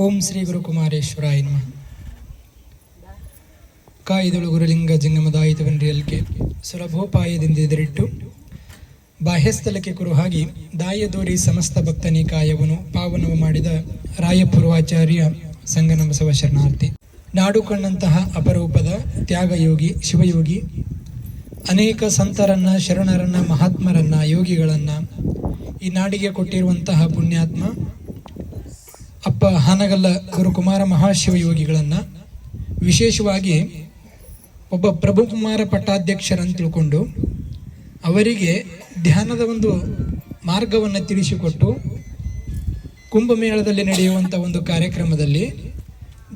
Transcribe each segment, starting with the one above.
ಓಂ ಶ್ರೀ ಗುರು ಕುಮಾರೇಶ್ವರಾಯ ನಮಃ. ಕಾಯಿದಳು ಗುರುಲಿಂಗ ಜಂಗಮದಾಯಿತವನ್ರಿಯಲ್ಕೆ ಸುಲಭೋಪಾಯದಿಂದ ಎದುರಿಟ್ಟು ಬಾಹ್ಯಸ್ಥಲಕ್ಕೆ ಕುರುಹಾಗಿ ದಾಯದೋರಿ ಸಮಸ್ತ ಭಕ್ತನಿ ಕಾಯವನು ಪಾವನವು ಮಾಡಿದ ರಾಯಪೂರ್ವಾಚಾರ್ಯ ಸಂಗನ ಬಸವ ಶರಣಾರ್ಥಿ. ನಾಡು ಕಂಡಂತಹ ಅಪರೂಪದ ತ್ಯಾಗಯೋಗಿ ಶಿವಯೋಗಿ, ಅನೇಕ ಸಂತರನ್ನ, ಶರಣರನ್ನ, ಮಹಾತ್ಮರನ್ನ, ಯೋಗಿಗಳನ್ನ ಈ ನಾಡಿಗೆ ಕೊಟ್ಟಿರುವಂತಹ ಪುಣ್ಯಾತ್ಮ ಅಪ್ಪ ಹಾನಗಲ್ಲ ಗುರುಕುಮಾರ ಮಹಾಶಿವಯೋಗಿಗಳನ್ನ, ವಿಶೇಷವಾಗಿ ಒಬ್ಬ ಪ್ರಭುಕುಮಾರ ಪಟ್ಟಾಧ್ಯಕ್ಷರನ್ನು ತಿಳ್ಕೊಂಡು ಅವರಿಗೆ ಧ್ಯಾನದ ಒಂದು ಮಾರ್ಗವನ್ನು ತಿಳಿಸಿಕೊಟ್ಟು ಕುಂಭಮೇಳದಲ್ಲಿ ನಡೆಯುವಂಥ ಒಂದು ಕಾರ್ಯಕ್ರಮದಲ್ಲಿ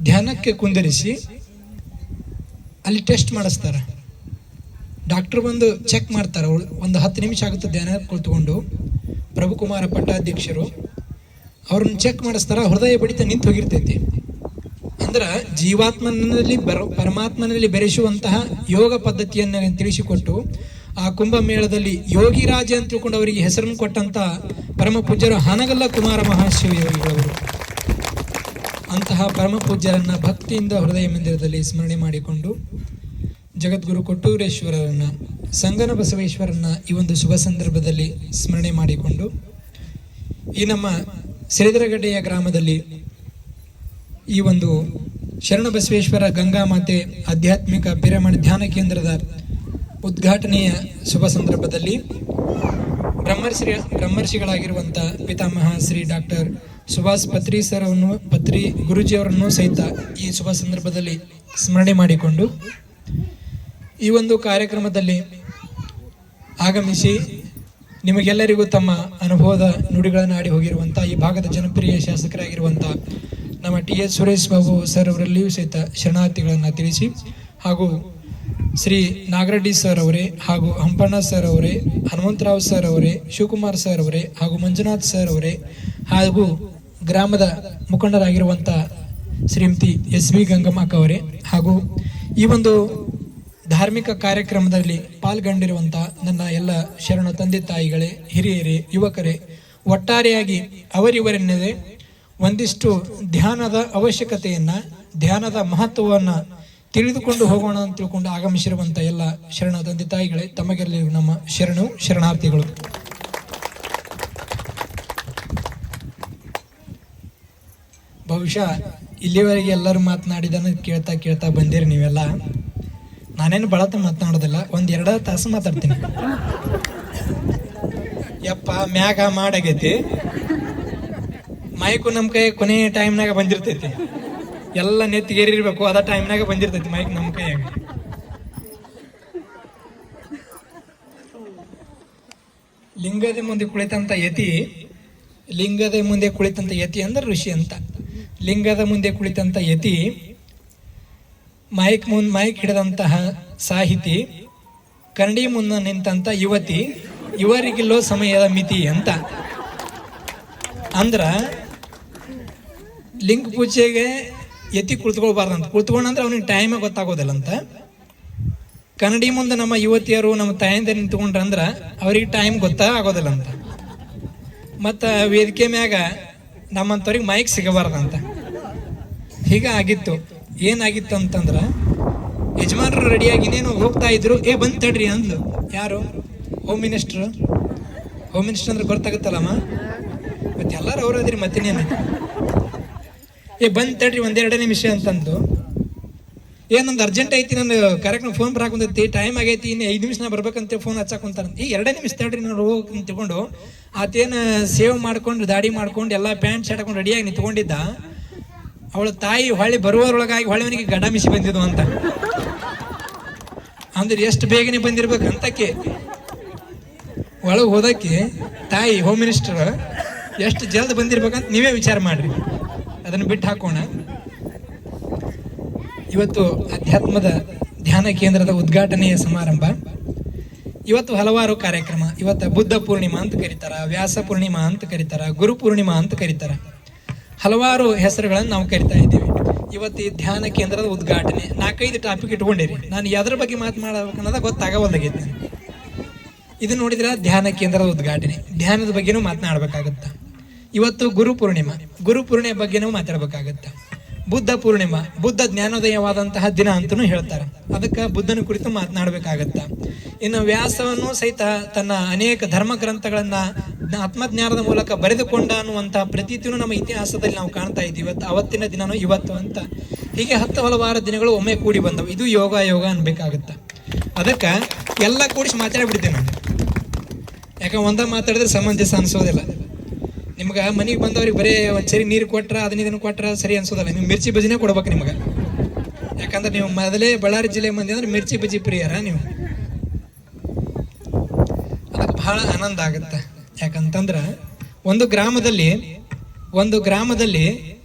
ಧ್ಯಾನಕ್ಕೆ ಕುಂದಿರಿಸಿ ಅಲ್ಲಿ ಟೆಸ್ಟ್ ಮಾಡಿಸ್ತಾರೆ. ಡಾಕ್ಟರ್ ಬಂದು ಚೆಕ್ ಮಾಡ್ತಾರೆ. ಒಂದು 10 ನಿಮಿಷ ಆಗುತ್ತೆ ಧ್ಯಾನ ಕುಳಿತುಕೊಂಡು. ಪ್ರಭುಕುಮಾರ ಪಟ್ಟಾಧ್ಯಕ್ಷರು ಅವ್ರನ್ನ ಚೆಕ್ ಮಾಡಿಸ್ತಾರ. ಹೃದಯ ಬಡಿತ ನಿಂತು ಹೋಗಿರ್ತೈತಿ. ಅಂದ್ರೆ ಜೀವಾತ್ಮನಲ್ಲಿ ಪರಮಾತ್ಮನಲ್ಲಿ ಬೆರೆಸುವಂತಹ ಯೋಗ ಪದ್ಧತಿಯನ್ನು ತಿಳಿಸಿಕೊಟ್ಟು ಆ ಕುಂಭಮೇಳದಲ್ಲಿ ಯೋಗಿರಾಜ ಅಂತ ತಿಳ್ಕೊಂಡು ಅವರಿಗೆ ಹೆಸರನ್ನು ಕೊಟ್ಟಂತ ಪರಮ ಪೂಜ್ಯರು ಹಾನಗಲ್ಲ ಕುಮಾರ ಮಹಾಶಿವಯೋಗಿಗಳವರು. ಅಂತಹ ಪರಮ ಪೂಜ್ಯರನ್ನ ಭಕ್ತಿಯಿಂದ ಹೃದಯ ಮಂದಿರದಲ್ಲಿ ಸ್ಮರಣೆ ಮಾಡಿಕೊಂಡು ಜಗದ್ಗುರು ಕೊಟ್ಟೂರೇಶ್ವರರನ್ನ, ಸಂಗನ ಬಸವೇಶ್ವರನ್ನ ಈ ಒಂದು ಶುಭ ಸಂದರ್ಭದಲ್ಲಿ ಸ್ಮರಣೆ ಮಾಡಿಕೊಂಡು ಈ ನಮ್ಮ ಸಿರಿದರಗಡ್ಡೆಯ ಗ್ರಾಮದಲ್ಲಿ ಈ ಒಂದು ಶರಣ ಬಸವೇಶ್ವರ ಗಂಗಾ ಮಾತೆ ಆಧ್ಯಾತ್ಮಿಕ ಪಿರಮಣ ಧ್ಯಾನ ಕೇಂದ್ರದ ಉದ್ಘಾಟನೆಯ ಶುಭ ಸಂದರ್ಭದಲ್ಲಿ ಬ್ರಹ್ಮರ್ಷಿಗಳಾಗಿರುವಂಥ ಪಿತಾಮಹ ಶ್ರೀ ಡಾಕ್ಟರ್ ಸುಭಾಷ್ ಪತ್ರಿ ಗುರುಜಿಯವರನ್ನು ಸಹಿತ ಈ ಶುಭ ಸಂದರ್ಭದಲ್ಲಿ ಸ್ಮರಣೆ ಮಾಡಿಕೊಂಡು ಈ ಒಂದು ಕಾರ್ಯಕ್ರಮದಲ್ಲಿ ಆಗಮಿಸಿ ನಿಮಗೆಲ್ಲರಿಗೂ ತಮ್ಮ ಅನುಭವದ ನುಡಿಗಳನ್ನು ಆಡಿ ಹೋಗಿರುವಂಥ ಈ ಭಾಗದ ಜನಪ್ರಿಯ ಶಾಸಕರಾಗಿರುವಂಥ ನಮ್ಮ TH ಸುರೇಶ್ ಬಾಬು ಸರ್ ಅವರಲ್ಲಿಯೂ ಸಹಿತ ಶರಣಾರ್ಥಿಗಳನ್ನು ತಿಳಿಸಿ, ಹಾಗೂ ಶ್ರೀ ನಾಗರೆಡ್ಡಿ ಸರ್ ಅವರೇ, ಹಾಗೂ ಹಂಪಣ್ಣ ಸರ್ ಅವರೇ, ಹನುಮಂತರಾವ್ ಸರ್ ಅವರೇ, ಶಿವಕುಮಾರ್ ಸರ್ ಅವರೇ, ಹಾಗೂ ಮಂಜುನಾಥ್ ಸರ್ ಅವರೇ, ಹಾಗೂ ಗ್ರಾಮದ ಮುಖಂಡರಾಗಿರುವಂಥ ಶ್ರೀಮತಿ SB ಗಂಗಮ್ಮಕ್ಕ ಅವರೇ, ಹಾಗೂ ಈ ಒಂದು ಧಾರ್ಮಿಕ ಕಾರ್ಯಕ್ರಮದಲ್ಲಿ ಪಾಲ್ಗೊಂಡಿರುವಂಥ ನನ್ನ ಎಲ್ಲ ಶರಣ ತಂದೆ ತಾಯಿಗಳೇ, ಹಿರಿಯರೇ, ಯುವಕರೇ, ಒಟ್ಟಾರೆಯಾಗಿ ಅವರಿವರೆನ್ನದೇ ಒಂದಿಷ್ಟು ಧ್ಯಾನದ ಅವಶ್ಯಕತೆಯನ್ನ, ಧ್ಯಾನದ ಮಹತ್ವವನ್ನ ತಿಳಿದುಕೊಂಡು ಹೋಗೋಣ ಅಂತ ತಿಳ್ಕೊಂಡು ಆಗಮಿಸಿರುವಂಥ ಎಲ್ಲ ಶರಣ ತಂದೆ ತಾಯಿಗಳೇ, ತಮಗೆಲ್ಲ ನಮ್ಮ ಶರಣಾರ್ಥಿಗಳು. ಬಹುಶಃ ಇಲ್ಲಿವರೆಗೆ ಎಲ್ಲರೂ ಮಾತನಾಡಿದನ್ನು ಕೇಳ್ತಾ ಬಂದಿರಿ ನೀವೆಲ್ಲ. ನಾನೇನು ಬಳತ ಮಾತನಾಡೋದಿಲ್ಲ, 1-2 ತಾಸು ಮಾತಾಡ್ತೀನಿ. ಯಪ್ಪ ಮ್ಯಾಗ ಮಾಡಾಗೈತಿ, ಮೈಕು ನಮ್ಮ ಕೈ ಕೊನೆ ಟೈಮ್ನಾಗ ಬಂದಿರ್ತೈತಿ. ಎಲ್ಲ ನೆತ್ತಿಗೇರಿರ್ಬೇಕು, ಅದ ಟೈಮ್ನಾಗ ಬಂದಿರ್ತೈತಿ ಮೈಕ್ ನಮ್ಮ ಕೈಯಾಗ. ಲಿಂಗದ ಮುಂದೆ ಕುಳಿತಂತ ಯತಿ ಅಂದ್ರೆ ಋಷಿ ಅಂತ. ಲಿಂಗದ ಮುಂದೆ ಕುಳಿತಂತ ಯತಿ, ಮೈಕ್ ಹಿಡಿದಂತಹ ಸಾಹಿತಿ, ಕನ್ನಡಿ ಮುಂದೆ ನಿಂತಂತ ಯುವತಿ, ಇವರಿಗಿಲ್ಲೋ ಸಮಯದ ಮಿತಿ ಅಂತ. ಅಂದ್ರ ಲಿಂಗ ಪೂಜೆಗೆ ಯತಿ ಕುಳಿತುಕೊಳ್ಬಾರ್ದಂತ. ಕುಳಿತುಕೊಂಡ್ರೆ ಅವನಿಗೆ ಟೈಮ್ ಗೊತ್ತಾಗೋದಿಲ್ಲ ಅಂತ. ಕನ್ನಡಿ ಮುಂದೆ ನಮ್ಮ ಯುವತಿಯರು, ನಮ್ಮ ತಾಯಂದ ನಿಂತ್ಕೊಂಡ್ರಂದ್ರ ಅವ್ರಿಗೆ ಟೈಮ್ ಗೊತ್ತಾಗೋದಿಲ್ಲ ಅಂತ. ಮತ್ತ ವೇದಿಕೆ ಮ್ಯಾಗ ನಮ್ಮಂತವ್ರಿಗೆ ಮೈಕ್ ಸಿಗಬಾರ್ದಂತ. ಹೀಗಾಗಿತ್ತು. ಏನಾಗಿತ್ತು ಅಂತಂದ್ರ, ಯಜಮಾನರು ರೆಡಿಯಾಗಿ ಇನ್ನೇನು ಹೋಗ್ತಾ ಇದ್ರು. ಬಂದ್ ತಡ್ರಿ ಅಂದ್ಲು. ಯಾರು? ಹೋಮ್ ಮಿನಿಸ್ಟರ್ ಅಂದ್ರೆ ಗೊತ್ತಾಗುತ್ತಲ್ಲಮ್ಮ, ಮತ್ತೆ ಎಲ್ಲಾರು ಅವ್ರು ಅದ್ರಿ ಮತ್ತಿನೇನು. ಬಂದ್ ತಡ್ರಿ 1-2 ನಿಮಿಷ ಅಂತಂದು. ಏನೊಂದು ಅರ್ಜೆಂಟ್ ಐತಿ, ನನ್ನ ಕಾರ್ಯಕ್ರಮ ಫೋನ್ ಬರಾಕ್ ಬಂದೈತಿ, ಟೈಮ್ ಆಗೈತಿ, ಇನ್ನು 5 ನಿಮಿಷ ನಾ ಬರ್ಬೇಕಂತ ಫೋನ್ ಹಚ್ಚಾಕ್ ಕುಂತಾರ. 2 ನಿಮಿಷ ತಡ್ರಿ ನಾನು ಹೋಗಿ ನಿಂತ್ಕೊಂಡು ಆತೇನ ಸೇವ್ ಮಾಡ್ಕೊಂಡು, ದಾಡಿ ಮಾಡ್ಕೊಂಡು, ಎಲ್ಲ ಪ್ಯಾಂಟ್ ಶರ್ಟ್ ಹಾಕೊಂಡು ರೆಡಿಯಾಗಿ ನಿಂತ್ಕೊಂಡಿದ್ದ. ಅವಳ ತಾಯಿ ಹೊಳ್ಳಿ ಬರುವರೊಳಗಾಗಿ ಹೊಳೆವನಿಗೆ ಗಡ ಮಿಸಿ ಬಂದಿದ್ವು ಅಂತ. ಅಂದ್ರೆ ಎಷ್ಟು ಬೇಗನೆ ಬಂದಿರ್ಬೇಕಂತಕ್ಕೆ. ಒಳಗೆ ಹೋದಕ್ಕೆ ತಾಯಿ ಹೋಮ್ ಮಿನಿಸ್ಟರ್ ಎಷ್ಟು ಜಲ್ದಿ ಬಂದಿರ್ಬೇಕಂತ ನೀವೇ ವಿಚಾರ ಮಾಡ್ರಿ. ಅದನ್ನು ಬಿಟ್ಟು ಹಾಕೋಣ. ಇವತ್ತು ಅಧ್ಯಾತ್ಮದ ಧ್ಯಾನ ಕೇಂದ್ರದ ಉದ್ಘಾಟನೆಯ ಸಮಾರಂಭ. ಇವತ್ತು ಹಲವಾರು ಕಾರ್ಯಕ್ರಮ. ಇವತ್ತು ಬುದ್ಧ ಪೂರ್ಣಿಮಾ ಅಂತ ಕರೀತಾರ, ವ್ಯಾಸ ಪೂರ್ಣಿಮಾ ಅಂತ ಕರೀತಾರ, ಗುರು ಪೂರ್ಣಿಮಾ ಅಂತ ಕರೀತಾರ. ಹಲವಾರು ಹೆಸರುಗಳನ್ನು ನಾವು ಕರಿತಾ ಇದ್ದೀವಿ. ಇವತ್ತು ಈ ಧ್ಯಾನ ಕೇಂದ್ರದ ಉದ್ಘಾಟನೆ 4-5 ಟಾಪಿಕ್ ಇಟ್ಕೊಂಡಿರಿ. ನಾನು ಯಾವ್ದ್ರ ಬಗ್ಗೆ ಮಾತನಾಡಬೇಕನ್ನೋದ ಗೊತ್ತಾಗವಲ್ದಾಗೈತಿ. ಇದು ನೋಡಿದ್ರೆ ಧ್ಯಾನ ಕೇಂದ್ರದ ಉದ್ಘಾಟನೆ, ಧ್ಯಾನದ ಬಗ್ಗೆನೂ ಮಾತನಾಡಬೇಕಾಗತ್ತ. ಇವತ್ತು ಗುರು ಪೂರ್ಣಿಮೆ ಬಗ್ಗೆ ನಾವು ಮಾತಾಡ್ಬೇಕಾಗತ್ತೆ. ಬುದ್ಧ ಪೂರ್ಣಿಮಾ, ಬುದ್ಧ ಜ್ಞಾನೋದಯವಾದಂತಹ ದಿನ ಅಂತಲೂ ಹೇಳ್ತಾರೆ. ಅದಕ್ಕೆ ಬುದ್ಧನ ಕುರಿತು ಮಾತನಾಡಬೇಕಾಗತ್ತ. ಇನ್ನು ವ್ಯಾಸವನ್ನು ಸಹಿತ ತನ್ನ ಅನೇಕ ಧರ್ಮ ಗ್ರಂಥಗಳನ್ನ ಆತ್ಮಜ್ಞಾನದ ಮೂಲಕ ಬರೆದುಕೊಂಡ ಅನ್ನುವಂತಹ ಪ್ರತೀತಿಯನ್ನು ನಮ್ಮ ಇತಿಹಾಸದಲ್ಲಿ ನಾವು ಕಾಣ್ತಾ ಇದ್ದೀವಿ. ಅವತ್ತಿನ ದಿನನೂ ಇವತ್ತು ಅಂತ ಹೀಗೆ ಹಲವಾರು ದಿನಗಳು ಒಮ್ಮೆ ಕೂಡಿ ಬಂದವು. ಇದು ಯೋಗ ಅನ್ಬೇಕಾಗತ್ತ. ಅದಕ್ಕೆ ಎಲ್ಲ ಕೂಡಿಸಿ ಮಾತಾಡ್ಬಿಡ್ತೇನೆ ನಾನು. ಯಾಕಂದ್ರೆ ಒಂದ ಮಾತಾಡಿದ್ರೆ ಸಮಂಜಸ ಅನ್ಸೋದಿಲ್ಲ. ನಿಮ್ಗೆ ಮನೆಗೆ ಬಂದವ್ರಿಗೆ ಬರೀ ಒಂದ್ಸರಿ ನೀರು ಕೊಟ್ರ ಇದನ್ನು ಕೊಟ್ರ ಸರಿ ಅನ್ಸೋದಲ್ಲ. ನೀವು ಮಿರ್ಚಿ ಬಜಿನೇ ಕೊಡ್ಬೇಕು ನಿಮ್ಗೆ. ಯಾಕಂದ್ರೆ ನೀವು ಮೊದಲೇ ಬಳ್ಳಾರಿ ಜಿಲ್ಲೆ ಮಂದಿ ಅಂದ್ರೆ ಮಿರ್ಚಿ ಬಜಿ ಪ್ರಿಯರ ನೀವು. ಅದಕ್ಕೆ ಬಹಳ ಆನಂದ ಆಗುತ್ತೆ. ಯಾಕಂತಂದ್ರ ಒಂದು ಗ್ರಾಮದಲ್ಲಿ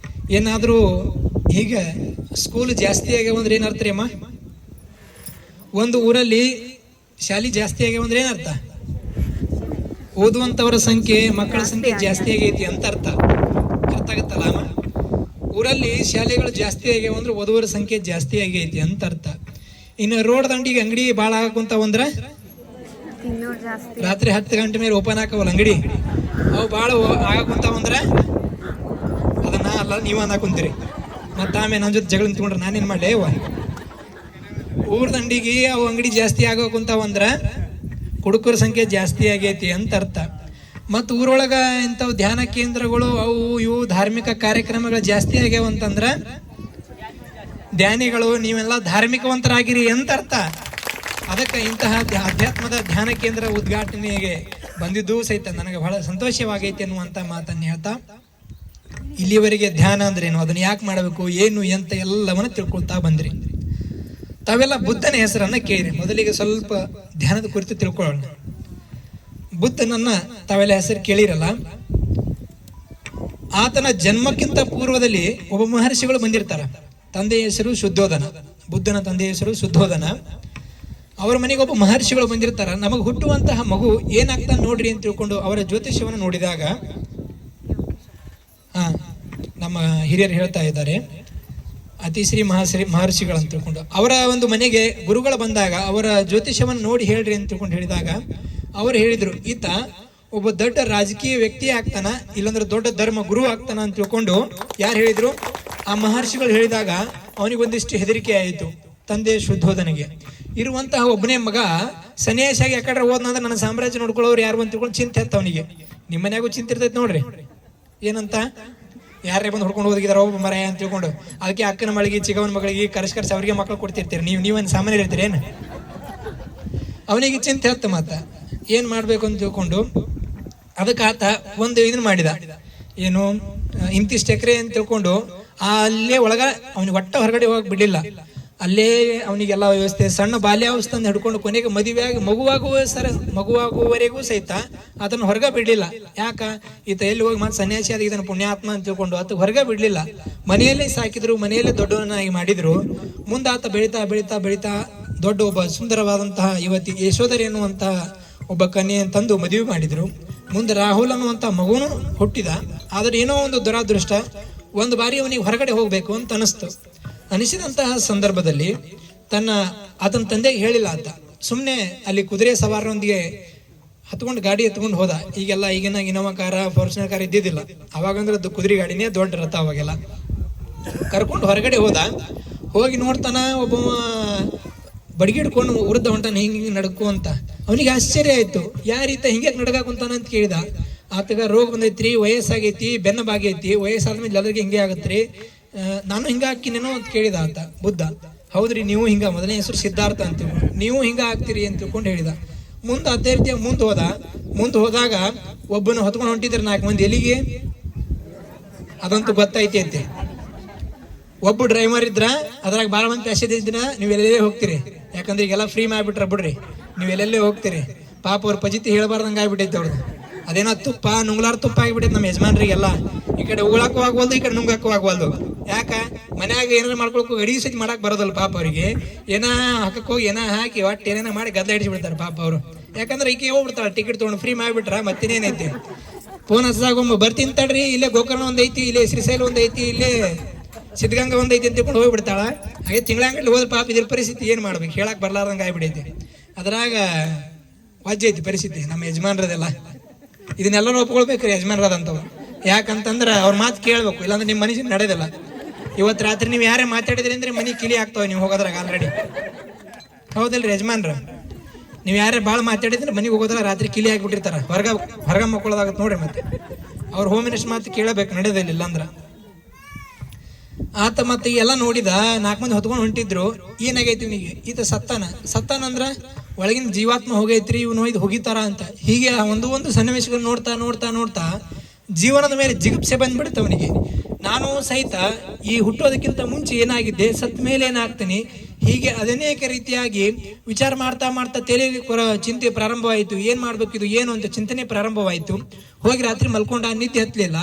ಏನಾದರೂ ಈಗ ಸ್ಕೂಲ್ ಜಾಸ್ತಿ ಆಗ್ಯಾವಂದ್ರೆ ಏನರ್ಥ ರೀ ಅಮ್ಮ? ಒಂದು ಊರಲ್ಲಿ ಶಾಲೆ ಜಾಸ್ತಿ ಆಗ್ಯಾವಂದ್ರೆ ಏನರ್ಥ? ಓದುವಂತವರ ಸಂಖ್ಯೆ, ಮಕ್ಕಳ ಸಂಖ್ಯೆ ಜಾಸ್ತಿ ಆಗೈತಿ ಅಂತ ಅರ್ಥ ಆಗುತ್ತಲ್ಲ ಅಮ್ಮ? ಊರಲ್ಲಿ ಶಾಲೆಗಳು ಜಾಸ್ತಿ ಆಗ್ಯಾವಂದ್ರೆ ಓದುವರ ಸಂಖ್ಯೆ ಜಾಸ್ತಿ ಆಗೈತಿ ಅಂತ ಅರ್ಥ. ಇನ್ನು ರೋಡ್ ದಂಡಿಗೆ ಅಂಗಡಿ ಭಾಳ ಆಗಕುಂತಾವಂದ್ರ ರಾತ್ರಿ 10 ಗಂಟೆ ಮೇಲೆ ಓಪನ್ ಹಾಕವಲ್ಲ ಅಂಗಡಿ, ಅವು ಭಾಳ ಆಗಕುಂತಾವಂದ್ರ ಅದನ್ನ ಅಲ್ಲ ನೀವು ಅನ್ನಕುಂತೀರಿ. ಮತ್ತ ಆಮೇಲೆ ನನ್ನ ಜೊತೆ ಜಗಳ ನಿಂತ್ಕೊಂಡ್ರೆ ನಾನೇನ್ ಮಾಡ್ಲಿ? ಊರ್ ದಂಡಿಗೆ ಅವು ಅಂಗಡಿ ಜಾಸ್ತಿ ಆಗೋಕುಂತಾವಂದ್ರ ಕುಡುಕರ ಸಂಖ್ಯೆ ಜಾಸ್ತಿ ಆಗೈತಿ ಅಂತ ಅರ್ಥ. ಮತ್ತು ಊರೊಳಗ ಇಂಥವು ಧ್ಯಾನ ಕೇಂದ್ರಗಳು ಅವು ಇವು ಧಾರ್ಮಿಕ ಕಾರ್ಯಕ್ರಮಗಳು ಜಾಸ್ತಿ ಆಗ್ಯಾವ ಅಂತಂದ್ರ ಧ್ಯಾನಿಗಳು ನೀವೆಲ್ಲ ಧಾರ್ಮಿಕವಂತರಾಗಿರಿ ಅಂತ ಅರ್ಥ. ಅದಕ್ಕೆ ಇಂತಹ ಅಧ್ಯಾತ್ಮದ ಧ್ಯಾನ ಕೇಂದ್ರ ಉದ್ಘಾಟನೆಗೆ ಬಂದಿದ್ದು ಸಹಿತ ನನಗೆ ಬಹಳ ಸಂತೋಷವಾಗೈತಿ ಅನ್ನುವಂಥ ಮಾತನ್ನು ಹೇಳ್ತಾ, ಇಲ್ಲಿವರೆಗೆ ಧ್ಯಾನ ಅಂದ್ರೇನು, ಅದನ್ನ ಯಾಕೆ ಮಾಡಬೇಕು, ಏನು ಎಂತ ಎಲ್ಲವನ್ನ ತಿಳ್ಕೊಳ್ತಾ ಬಂದ್ರಿ. ತಾವೆಲ್ಲ ಬುದ್ಧನ ಹೆಸರನ್ನ ಕೇಳಿರಿ. ಮೊದಲಿಗೆ ಸ್ವಲ್ಪ ಧ್ಯಾನದ ಕುರಿತು ತಿಳ್ಕೊಳ್ಳೋಣ. ಬುದ್ಧನನ್ನ ತಾವೆಲ್ಲ ಹೆಸರು ಕೇಳಿರಲ್ಲ. ಆತನ ಜನ್ಮಕ್ಕಿಂತ ಪೂರ್ವದಲ್ಲಿ ಒಬ್ಬ ಮಹರ್ಷಿಗಳು ಬಂದಿರ್ತಾರ. ತಂದೆಯ ಹೆಸರು ಶುದ್ಧೋಧನ. ಬುದ್ಧನ ತಂದೆಯ ಹೆಸರು ಶುದ್ಧೋಧನ. ಅವರ ಮನೆಗೆ ಒಬ್ಬ ಮಹರ್ಷಿಗಳು ಬಂದಿರ್ತಾರ. ನಮಗೆ ಹುಟ್ಟುವಂತಹ ಮಗು ಏನಾಗ್ತಾನೆ ನೋಡ್ರಿ ಅಂತ ತಿಳ್ಕೊಂಡು ಅವರ ಜ್ಯೋತಿಷ್ಯವನ್ನು ನೋಡಿದಾಗ ನಮ್ಮ ಹಿರಿಯರು ಹೇಳ್ತಾ ಇದ್ದಾರೆ, ಅತಿಶ್ರೀ ಮಹರ್ಷಿಗಳಂತ ತಿಳ್ಕೊಂಡು ಅವರ ಒಂದು ಮನೆಗೆ ಗುರುಗಳು ಬಂದಾಗ ಅವರ ಜ್ಯೋತಿಷ್ಯವನ್ನು ನೋಡಿ ಹೇಳ್ರಿ ಅಂತ ತಿಳ್ಕೊಂಡು ಹೇಳಿದಾಗ ಅವರು ಹೇಳಿದ್ರು, ಈತ ಒಬ್ಬ ದೊಡ್ಡ ರಾಜಕೀಯ ವ್ಯಕ್ತಿ ಆಗ್ತಾನ, ಇಲ್ಲಾಂದ್ರೆ ದೊಡ್ಡ ಧರ್ಮ ಗುರು ಆಗ್ತಾನ ಅಂತ ತಿಳ್ಕೊಂಡು ಯಾರು ಹೇಳಿದ್ರು? ಆ ಮಹರ್ಷಿಗಳು ಹೇಳಿದಾಗ ಅವನಿಗೊಂದಿಷ್ಟು ಹೆದರಿಕೆ ಆಯಿತು. ತಂದೆ ಶುದ್ಧೋಧನಿಗೆ ಇರುವಂತಹ ಒಬ್ಬನೇ ಮಗ ಸನ್ಯಾಸಿಯಾಗಿ ಯಾಕಡ್ರೆ ಹೋದ್ನಂದ್ರೆ ನನ್ನ ಸಾಮ್ರಾಜ್ಯ ನೋಡ್ಕೊಳ್ಳೋರು ಯಾರು ಅಂತ ತಿಳ್ಕೊಂಡು ಚಿಂತೆ ಆಯ್ತು ಅವನಿಗೆ. ನಿಮ್ಮ ಮನ್ಯಾಗೂ ಚಿಂತೆ ಇರ್ತೈತೆ ನೋಡ್ರಿ. ಏನಂತ? ಯಾರೇ ಬಂದು ಹುಡ್ಕೊಂಡು ಹೋಗಿದಾರ ಒಬ್ಬ ಮರ ಅಂತ ತಿಳ್ಕೊಂಡು ಅದಕ್ಕೆ ಅಕ್ಕನ ಮಳಿಗೆ ಚಿಗವನ ಮಗಳಿಗೆ ಕರ್ಸಿ ಅವ್ರಿಗೆ ಮಕ್ಕಳು ಕೊಡ್ತಿರ್ತೀರಿ. ನೀವೇನು ಸಾಮಾನ್ಯ ಇರ್ತೀರಿ ಏನು? ಅವನಿಗೆ ಚಿಂತೆ ಹತ್ತ ಮಾತ ಏನ್ ಮಾಡ್ಬೇಕು ಅಂತ ತಿಳ್ಕೊಂಡು ಅದಕ್ಕೆ ಆತ ಒಂದು ಇದನ್ನ ಮಾಡಿದ. ಏನು ಇಂತಿಷ್ಟು ಎಕರೆ ಅಂತ ತಿಳ್ಕೊಂಡು ಅಲ್ಲೇ ಒಳಗ ಅವನಿಗೆ ಒಟ್ಟ ಹೊರಗಡೆ ಹೋಗಕ್ ಬಿಡ್ಲಿಲ್ಲ. ಅಲ್ಲೇ ಅವನಿಗೆಲ್ಲ ವ್ಯವಸ್ಥೆ, ಸಣ್ಣ ಬಾಲ್ಯಾವಸ್ಥೆ ಹಿಡ್ಕೊಂಡು ಕೊನೆಗೆ ಮದುವೆಯಾಗಿ ಮಗುವಾಗುವವರೆಗೂ ಸಹಿತ ಅದನ್ನು ಹೊರಗ ಬಿಡ್ಲಿಲ್ಲ. ಯಾಕ? ಈತ ಎಲ್ಲಿ ಹೋಗಿ ಮತ್ತೆ ಸನ್ಯಾಸಿ ಆದ ಇದನ್ನು ಪುಣ್ಯಾತ್ಮ ಅಂತ ತಿಳ್ಕೊಂಡು ಆತ ಹೊರಗ ಬಿಡ್ಲಿಲ್ಲ. ಮನೆಯಲ್ಲೇ ಸಾಕಿದ್ರು, ಮನೆಯಲ್ಲೇ ದೊಡ್ಡವನಾಗಿ ಮಾಡಿದ್ರು. ಮುಂದೆ ಆತ ಬೆಳೀತಾ ಬೆಳೀತಾ ಬೆಳೀತಾ ದೊಡ್ಡ ಒಬ್ಬ ಸುಂದರವಾದಂತಹ ಯುವತಿ ಯಶೋಧರಿ ಅನ್ನುವಂತಹ ಒಬ್ಬ ಕನ್ಯೆಯನ್ನು ತಂದು ಮದುವೆ ಮಾಡಿದ್ರು. ಮುಂದೆ ರಾಹುಲ್ ಅನ್ನುವಂತಹ ಮಗುನು ಹುಟ್ಟಿದ. ಆದ್ರೆ ಏನೋ ಒಂದು ದುರಾದೃಷ್ಟ, ಒಂದು ಬಾರಿ ಅವನಿಗೆ ಹೊರಗಡೆ ಹೋಗ್ಬೇಕು ಅಂತ ಅನಿಸಿದಂತಹ ಸಂದರ್ಭದಲ್ಲಿ ಆತನ ತಂದೆಗೆ ಹೇಳಿಲ್ಲ. ಆತ ಸುಮ್ಮನೆ ಅಲ್ಲಿ ಕುದುರೆ ಸವಾರರೊಂದಿಗೆ ಹತ್ಕೊಂಡು ಗಾಡಿ ಎತ್ಕೊಂಡು ಹೋದ. ಈಗಿನ ಇನೋವಾ ಕಾರ, ಫಾರ್ಚುನರ್ ಕಾರ್ ಇದ್ದಿದ್ದಿಲ್ಲ. ಅವಾಗಂದ್ರೆ ಅದು ಕುದುರೆ ಗಾಡಿನೇ ದೊಡ್ಡ ರಥ. ಅವಾಗೆಲ್ಲ ಕರ್ಕೊಂಡು ಹೊರಗಡೆ ಹೋಗಿ ನೋಡ್ತಾನ ಒಬ್ಬ ಬಡಿಗಿಡ್ಕೊಂಡು ಉರ್ದ ಹೊಂಟಾನ ಹಿಂಗೆ ನಡ್ಕೊ ಅಂತ. ಅವನಿಗೆ ಆಶ್ಚರ್ಯ ಆಯ್ತು, ಯಾರೀತ ಹಿಂಗೆ ನಡ್ಕಾಕುಂತಾನ ಅಂತ ಕೇಳಿದ. ಆತಗ ರೋಗ ಬಂದೈತ್ರಿ, ವಯಸ್ಸಾಗೈತಿ, ಬೆನ್ನ ಬಾಗೈತಿ, ವಯಸ್ಸಾದ್ಮೇಲೆ ಎಲ್ಲರಿಗೆ ಹಿಂಗೆ ಆಗತ್ರಿ, ನಾನು ಹಿಂಗ ಹಾಕಿನೇನೋ ಅಂತ ಕೇಳಿದ ಆತ. ಬುದ್ಧ ಹೌದ್ರಿ, ನೀವು ಹಿಂಗ, ಮೊದಲನೇ ಹೆಸರು ಸಿದ್ಧಾರ್ಥ ಅಂತೀವಿ, ನೀವು ಹಿಂಗ ಆಗ್ತೀರಿ ಅಂತ ತಿಳ್ಕೊಂಡು ಹೇಳಿದ. ಮುಂದೆ ಅದೇ ರೀತಿಯ ಮುಂದೆ ಹೋದಾಗ ಒಬ್ಬನ ಹೊತ್ಕೊಂಡು ಹೊಂಟಿದ್ರೆ 4 ಮಂದಿ. ಎಲ್ಲಿಗೆ? ಅದಂತೂ ಗೊತ್ತೈತಿ ಅಂತೆ. ಒಬ್ಬ ಡ್ರೈವರ್ ಇದ್ರ ಅದ್ರಾಗ ಭಾಳ ಮಂದಿ ಪ್ಯಾಸೇಜ್ ದಿನ ನೀವು ಎಲ್ಲೆಲ್ಲೇ ಹೋಗ್ತೀರಿ. ಯಾಕಂದ್ರೆ ಈಗೆಲ್ಲ ಫ್ರೀ ಮಾಡ್ಬಿಟ್ರ ಬಿಡ್ರಿ, ನೀವು ಎಲ್ಲೆಲ್ಲೇ ಹೋಗ್ತೀರಿ. ಪಾಪ ಅವ್ರ ಪಜಿತಿ ಹೇಳ್ಬಾರ್ದಂಗ ಆಗ್ಬಿಟ್ಟೈತೆ ಅವ್ರದ್ದು. ಅದೇನೋ ತುಪ್ಪ ನುಂಗ್ಲಾರ ತುಪ್ಪ ಆಗಿಬಿಟ್ಟೈತೆ ನಮ್ಮ ಯಜಮಾನ್ರಿಗೆಲ್ಲ. ಈ ಕಡೆ ಉಗಳಕ್ಕೂ ಆಗ್ವಲ್ದು, ಈ ಕಡೆ ನುಂಗಕ್ಕೂ ಆಗ್ವಲ್ದು. ಯಾಕ? ಮನ್ಯಾಗ ಏನಾರ ಮಾಡ್ಕೊಳಕ್ಕೂ ಅಡಿಗೆ ಸತಿ ಮಾಡಕ್ ಬರೋದಲ್ಲ ಪಾಪ ಅವ್ರಿಗೆ. ಏನ ಹಾಕಕ್ ಹೋಗಿ ಏನ ಹಾಕಿ ಒಟ್ಟು ಏನೇನ ಮಾಡಿ ಗದ್ದ ಹಿಡಿಸ್ಬಿಡ್ತಾರೆ ಪಾಪ ಅವರು. ಯಾಕಂದ್ರೆ ಈಕೆ ಹೋಗ್ಬಿಡ್ತಾಳೆ, ಟಿಕೆಟ್ ತೊಗೊಂಡು ಫ್ರೀ ಮಾಡಿಬಿಟ್ರ ಮತ್ತೇನೇನೈತಿ. ಫೋನ್ ಹಚ್ಚಾಗೊಮ್ಮ ಬರ್ತೀನಿ ತಡ್ರಿ, ಇಲ್ಲೇ ಗೋಕರ್ಣ ಒಂದೈತಿ, ಇಲ್ಲೇ ಶ್ರೀಶೈಲ ಒಂದೈತಿ, ಇಲ್ಲೇ ಸಿದ್ಧಗಂಗಾ ಒಂದೈತಿ ಅಂತ ತಿಳ್ಕೊಂಡು ಹೋಗ್ಬಿಡ್ತಾಳ. ಹಾಗೆ ತಿಂಗಳಂಗಲ್ಲಿ ಹೋದ ಪಾಪ ಇದ್ರ ಪರಿಸ್ಥಿತಿ ಏನ್ ಮಾಡ್ಬೇಕು ಹೇಳಕ್ ಬರ್ಲಾರ್ದಂಗ ಆಗ್ಬಿಡೈತಿ. ಅದ್ರಾಗ ವಜ್ಜ ಐತಿ ಪರಿಸ್ಥಿತಿ ನಮ್ಮ ಯಜಮಾನ್ರದೆಲ್ಲ. ಇದನ್ನೆಲ್ಲ ಒಪ್ಕೊಳ್ಬೇಕ್ರಿ ಯಜಮಾನ್ರದಂತವ್ರು. ಯಾಕಂತಂದ್ರೆ ಅವ್ರ ಮಾತು ಕೇಳ್ಬೇಕು, ಇಲ್ಲಾಂದ್ರೆ ನಿಮ್ಮ ಮನುಷ್ಯನ ನಡೆಯೋದಿಲ್ಲ. ಇವತ್ತು ರಾತ್ರಿ ನೀವು ಯಾರೇ ಮಾತಾಡಿದ್ರಿ ಅಂದ್ರೆ ಮನೆ ಕಿಲಿ ಆಗ್ತಾವೆ ನೀವು ಹೋಗೋದ್ರಾಗ ಆಲ್ರೆಡಿ. ಹೌದಿಲ್ರಿ ಯಜಮಾನ್ರ? ನೀವು ಯಾರೇ ಭಾಳ ಮಾತಾಡಿದ್ರೆ ಮನೆಗೆ ಹೋಗೋದ್ರ ರಾತ್ರಿ ಕಿಲಿ ಆಗಿಬಿಟ್ಟಿರ್ತಾರ, ಹೊರಗ ಮಕ್ಕಳದಾಗತ್ತೆ ನೋಡ್ರಿ. ಮತ್ತೆ ಅವ್ರ ಹೋಮ್ ಮಿನಿಸ್ಟರ್ ಮಾತು ಕೇಳಬೇಕು, ನಡೆಯೋದಿಲ್ಲ ಇಲ್ಲಾಂದ್ರ. ಆತ ಮತ್ತೆ ಎಲ್ಲ ನೋಡಿದ 4 ಮಂದಿ ಹೊತ್ಕೊಂಡು ಹೊಂಟಿದ್ರು. ಏನಾಗೈತಿ ಇವನಿಗೆ? ಈತ ಸತ್ತಾನ ಅಂದ್ರ ಒಳಗಿನ ಜೀವಾತ್ಮ ಹೋಗೈತ್ರಿ, ಇವನು ಇದು ಹೋಗಿತಾರ ಅಂತ. ಹೀಗೆ ಒಂದು ಸನ್ನಿವೇಶಗಳು ನೋಡ್ತಾ ನೋಡ್ತಾ ನೋಡ್ತಾ ಜೀವನದ ಮೇಲೆ ಜಿಗುಪ್ಸೆ ಬಂದ್ಬಿಡುತ್ತೆ ಅವನಿಗೆ. ನಾನು ಸಹಿತ ಈ ಹುಟ್ಟೋದಕ್ಕಿಂತ ಮುಂಚೆ ಏನಾಗಿದ್ದೆ, ಸತ್ ಮೇಲೆ ಏನಾಗ್ತೀನಿ, ಹೀಗೆ ಅನೇಕ ರೀತಿಯಾಗಿ ವಿಚಾರ ಮಾಡ್ತಾ ಮಾಡ್ತಾ ತಲೆಯಲ್ಲಿ ಚಿಂತೆ ಪ್ರಾರಂಭವಾಯಿತು. ಏನ್ ಮಾಡ್ಬೇಕು, ಇದು ಏನು ಅಂತ ಚಿಂತನೆ ಪ್ರಾರಂಭವಾಯಿತು. ಹೋಗಿ ರಾತ್ರಿ ಮಲ್ಕೊಂಡ, ನಿದ್ದೆ ಹತ್ತಲಿಲ್ಲ.